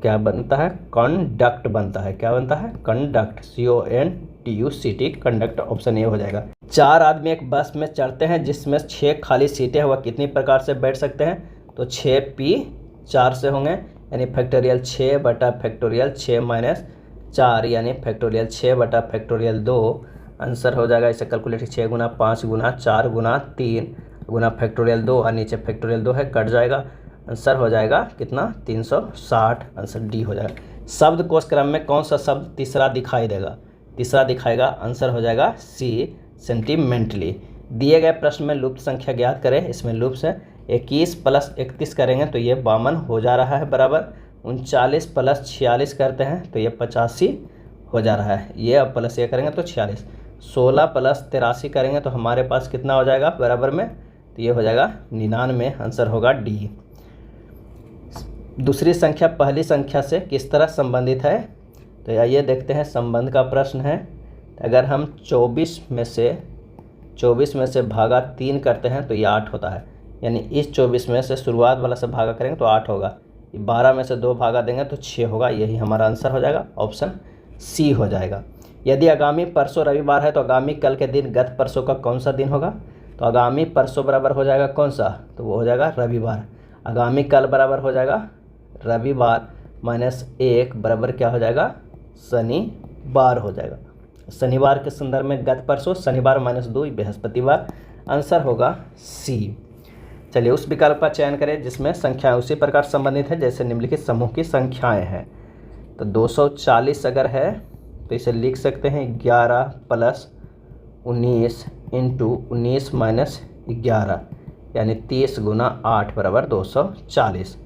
कंडक्ट बनता है। क्या बनता है, conduct, CONDUCT, conduct. Option A हो जाएगा। 4 आदमी एक बस में चढ़ते हैं जिसमें 6 खाली सीटें हैं, वह कितनी प्रकार से बैठ सकते हैं, तो 6P4 से होंगे, यानी फैक्टोरियल 6/6 माइनस 4 यानी फैक्टोरियल 6/2। आंसर हो जाएगा इसे कैलकुलेट 6 गुना 5 गुना 4 गुना 3 गुना फैक्टोरियल 2 और नीचे फैक्टोरियल 2 है, कट जाएगा। आंसर हो जाएगा कितना 360। आंसर डी हो जाएगा। शब्द कोश क्रम में कौन सा शब्द तीसरा दिखाई देगा, तीसरा दिखाएगा। आंसर हो जाएगा सी, सेंटिमेंटली। दिए गए प्रश्न में लुप्त संख्या ज्ञात करें। इसमें लुप्त है 21 + 31 करेंगे तो ये 52 हो जा रहा है बराबर। 39 + 46 करते हैं तो ये 85 हो जा रहा है। ये अब प्लस ये करेंगे तो 46। 16 + 83 करेंगे तो हमारे पास कितना हो जाएगा बराबर में, तो ये हो जाएगा 99। आंसर होगा डी। दूसरी संख्या पहली संख्या से किस तरह संबंधित है, तो आइए देखते हैं। संबंध का प्रश्न है। अगर हम 24 में से भागा 3 करते हैं तो ये 8 होता है। यानी इस 24 में से शुरुआत वाला से भागा करेंगे तो 8 होगा, 12 में से 2 भागा देंगे तो 6 होगा। यही हमारा आंसर हो जाएगा, ऑप्शन सी हो जाएगा। यदि आगामी परसों रविवार है तो आगामी कल के दिन गत परसों का कौन सा दिन होगा? तो आगामी परसों बराबर हो जाएगा कौन सा? तो वो हो जाएगा रविवार। आगामी कल बराबर हो जाएगा रविवार -1 बराबर क्या हो जाएगा? शनिवार हो जाएगा। शनिवार के संदर्भ में गत परसों, शनिवार -2 बृहस्पतिवार। आंसर होगा सी। चलिए उस विकल्प का चयन करें जिसमें संख्याएं उसी प्रकार संबंधित है जैसे निम्नलिखित समूह की संख्याएं हैं। तो 240 अगर है तो इसे लिख सकते हैं 11 + 19 इंटू 19 - 11 यानी 30 × 8 बराबर 240।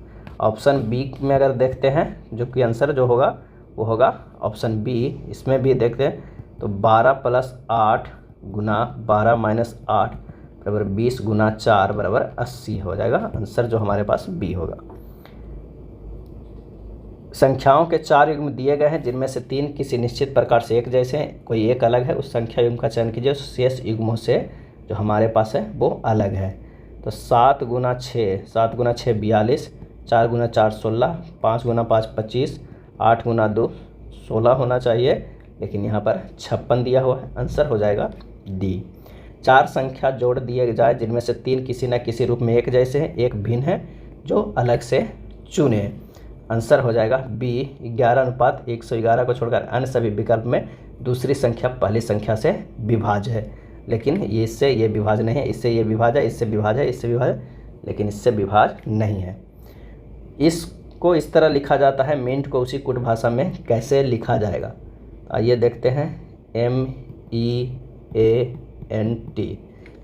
ऑप्शन बी में अगर देखते हैं जो कि आंसर जो होगा वो होगा ऑप्शन बी। इसमें भी देखते हैं तो 12 + 8 × 12 - 8 बराबर 20 × 4 बराबर 80 हो जाएगा। आंसर जो हमारे पास बी होगा। संख्याओं के 4 युग्म दिए गए हैं जिनमें से 3 किसी निश्चित प्रकार से एक जैसे हैं, कोई एक अलग है। उस संख्या युग्म का चयन कीजिए शेष युग्मों से जो हमारे पास है वो अलग है। तो 7 × 6 42, 4 × 4 16, 5 × 5 25, 8 × 2 16 होना चाहिए, लेकिन यहाँ पर 56 दिया हुआ है। आंसर हो जाएगा डी। 4 संख्या जोड़ दिए जाए जिनमें से 3 किसी न किसी रूप में एक जैसे हैं, एक भिन्न है जो अलग से चुने। आंसर हो जाएगा बी। 11:111 को छोड़कर अन्य सभी विकल्प में दूसरी संख्या पहली संख्या से विभाज्य है, लेकिन ये इससे ये विभाज्य नहीं है। इससे ये विभाज्य है, इससे विभाज्य है, इससे विभाज्य, लेकिन इससे विभाज्य नहीं है। इसको इस तरह लिखा जाता है। मिनट को उसी कुट भाषा में कैसे लिखा जाएगा? आइए देखते हैं। MEANT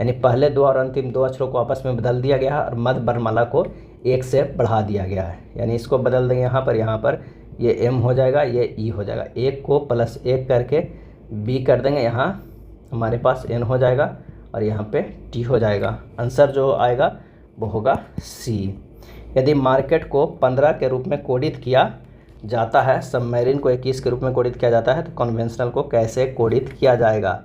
यानी पहले 2 और अंतिम 2 अक्षरों को आपस में बदल दिया गया है और मध्य वर्णमाला को 1 से बढ़ा दिया गया है। यानी इसको बदल देंगे यहाँ पर ये M हो जाएगा, ये E हो जाएगा। 1 को +1 करके B कर देंगे, यहाँ हमारे पास N हो जाएगा और यहाँ पे T हो जाएगा। आंसर जो आएगा वो होगा C। यदि मार्केट को 15 के रूप में कोडित किया जाता है, सबमरीन को 21 के रूप में कोडित किया जाता है, तो कन्वेंशनल को कैसे कोडित किया जाएगा?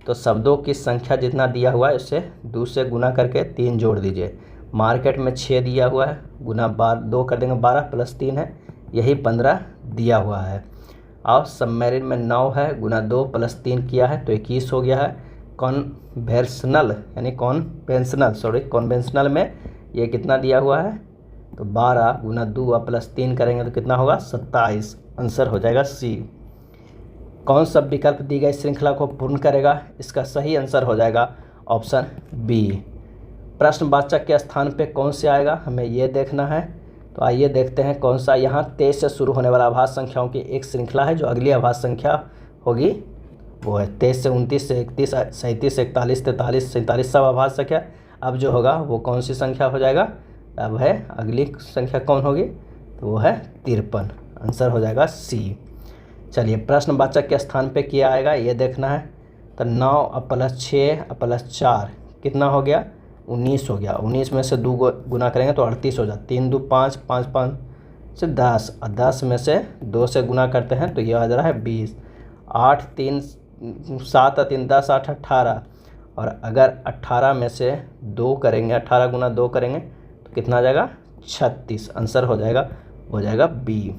तो शब्दों की संख्या जितना दिया हुआ है उससे 2 से गुना करके 3 जोड़ दीजिए। मार्केट में 6 दिया हुआ है, गुना 2 कर देंगे 12 + 3 है, यही 15 दिया हुआ है। और सबमरीन में 9 है, गुना 2 + 3 किया है तो 21 हो गया है। कॉन्वेंशनल में ये कितना दिया हुआ है? तो 12 गुना 2 + 3 करेंगे तो कितना होगा? 27। आंसर हो जाएगा सी। कौन सा विकल्प दी गई श्रृंखला को पूर्ण करेगा? इसका सही आंसर हो जाएगा ऑप्शन बी। प्रश्नवाचक के स्थान पे कौन से आएगा हमें ये देखना है। तो आइए देखते हैं कौन सा। यहाँ 23 से शुरू होने वाला आभास संख्याओं की एक श्रृंखला है। जो अगली आभास संख्या होगी वो है 23 से 29 से 31, 37 से 41, 43, 47 सब आभास संख्या। अब जो होगा वो कौन सी संख्या हो जाएगा? अब है अगली संख्या कौन होगी? तो वो है 53। आंसर हो जाएगा सी। चलिए प्रश्नवाचक के स्थान पे क्या आएगा ये देखना है। तो 9 + 6 + 4 कितना हो गया? 19 हो गया। 19 में से 2 गुना करेंगे तो 38 हो जाता। 3 2 5, 5 5 से 10, और 10 में से 2 से गुना करते हैं तो ये आ जा रहा है 20। 8 3 7 और 3 10, 8 18, और अगर 18 में से 2 करेंगे, 18 गुना 2 करेंगे तो कितना आ जाएगा? 36। आंसर हो जाएगा बी।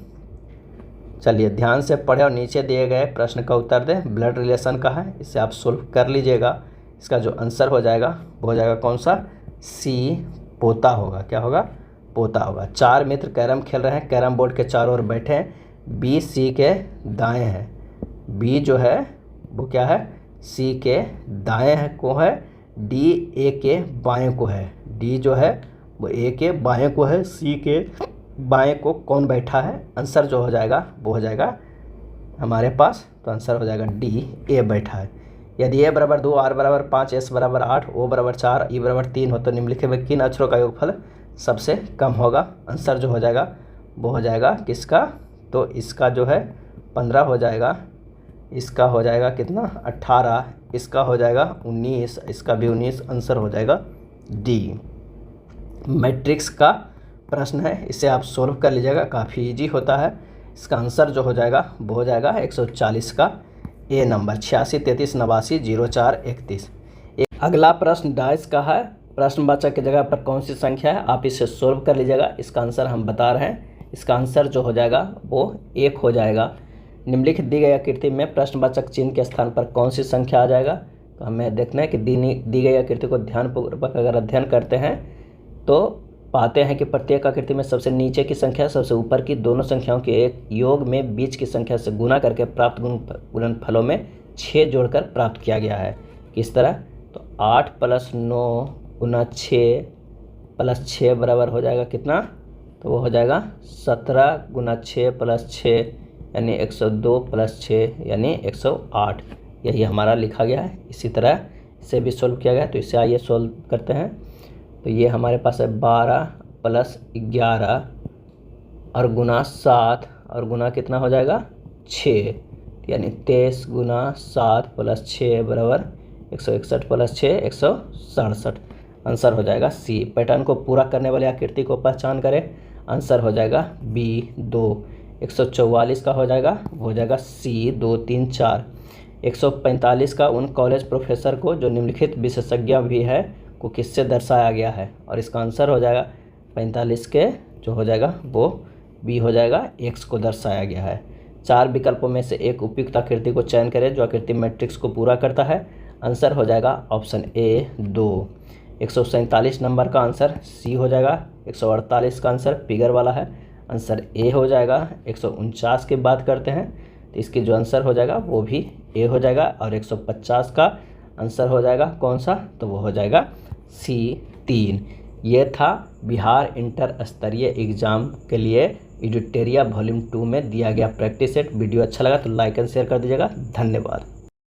चलिए ध्यान से पढ़े और नीचे दिए गए प्रश्न का उत्तर दें। ब्लड रिलेशन का है, इसे आप सोल्व कर लीजिएगा। इसका जो आंसर हो जाएगा वो हो जाएगा कौन सा? सी, पोता होगा। क्या होगा? पोता होगा। 4 मित्र कैरम खेल रहे हैं, कैरम बोर्ड के चारों ओर बैठे हैं। बी सी के दाएं है। बी जो है वो क्या है? सी के दाएं है को है। डी ए के बाएं को है। डी जो है वो ए के बाएं को है, सी के बाएं को कौन बैठा है? आंसर जो हो जाएगा वो हो जाएगा हमारे पास, तो आंसर हो जाएगा डी, ए बैठा है। यदि ए = 2, आर = 5, एस = 8, ओ = 4, ई = 3 हो तो निम्नलिखित में किन अक्षरों का योगफल सबसे कम होगा? आंसर जो हो जाएगा वो हो जाएगा किसका? तो इसका जो है 15 हो जाएगा, इसका हो जाएगा कितना? 18, इसका हो जाएगा 19, इसका भी 19। आंसर हो जाएगा डी। मैट्रिक्स का प्रश्न है, इसे आप सोल्व कर लीजिएगा, काफ़ी इजी होता है। इसका आंसर जो हो जाएगा वो हो जाएगा 140 का ए नंबर, 86 33 89 04 31। अगला प्रश्न डाइस का है। प्रश्नवाचक की जगह पर कौन सी संख्या है, आप इसे सोल्व कर लीजिएगा। इसका आंसर हम बता रहे हैं, इसका आंसर जो हो जाएगा वो 1 हो जाएगा। निम्नलिखित दी गई आकृति में प्रश्नवाचक चिन्ह के स्थान पर कौन सी संख्या आ जाएगा, तो हमें देखना है कि दी गई आकृति को ध्यानपूर्वक अगर अध्ययन करते हैं तो पाते हैं कि प्रत्येक आकृति में सबसे नीचे की संख्या सबसे ऊपर की दोनों संख्याओं के एक योग में बीच की संख्या से गुना करके प्राप्त गुणनफलों में 6 जोड़कर प्राप्त किया गया है। किस तरह, तो 8 + 9 गुना 6 + 6 बराबर हो जाएगा कितना, तो वो हो जाएगा 17 गुना 6 + 6 यानी 102 + 6 यानी 108। यही हमारा लिखा गया है। इसी तरह इसे भी सोल्व किया गया है, तो इसे आइए सोल्व करते हैं। तो ये हमारे पास है 12 + 11 और गुना 7 और गुना कितना हो जाएगा 6 यानी 23 गुना 7 + 6 बराबर 161 + 6 167। आंसर हो जाएगा सी। पैटर्न को पूरा करने वाली आकृति को पहचान करें, आंसर हो जाएगा B2। 144 का हो जाएगा, वो हो जाएगा C 2 3 4। 145 का उन कॉलेज प्रोफेसर को जो निम्नलिखित विशेषज्ञ भी है को किससे दर्शाया गया है, और इसका आंसर हो जाएगा 45 के जो हो जाएगा वो B हो जाएगा, X को दर्शाया गया है। 4 विकल्पों में से एक उपयुक्त आकृति को चयन करें जो आकृति मैट्रिक्स को पूरा करता है, आंसर हो जाएगा ऑप्शन A 2। 147 नंबर का आंसर C हो जाएगा। 148 का आंसर फिगर वाला है, आंसर A हो जाएगा। 149 की बात करते हैं तो इसकी जो आंसर हो जाएगा वो भी A हो जाएगा, और 150 का आंसर हो जाएगा कौन सा, तो वो हो जाएगा C 3। ये था बिहार इंटर स्तरीय एग्ज़ाम के लिए एडिटोरिया वॉल्यूम 2 में दिया गया प्रैक्टिस सेट। वीडियो अच्छा लगा तो लाइक एंड शेयर कर दीजिएगा। धन्यवाद।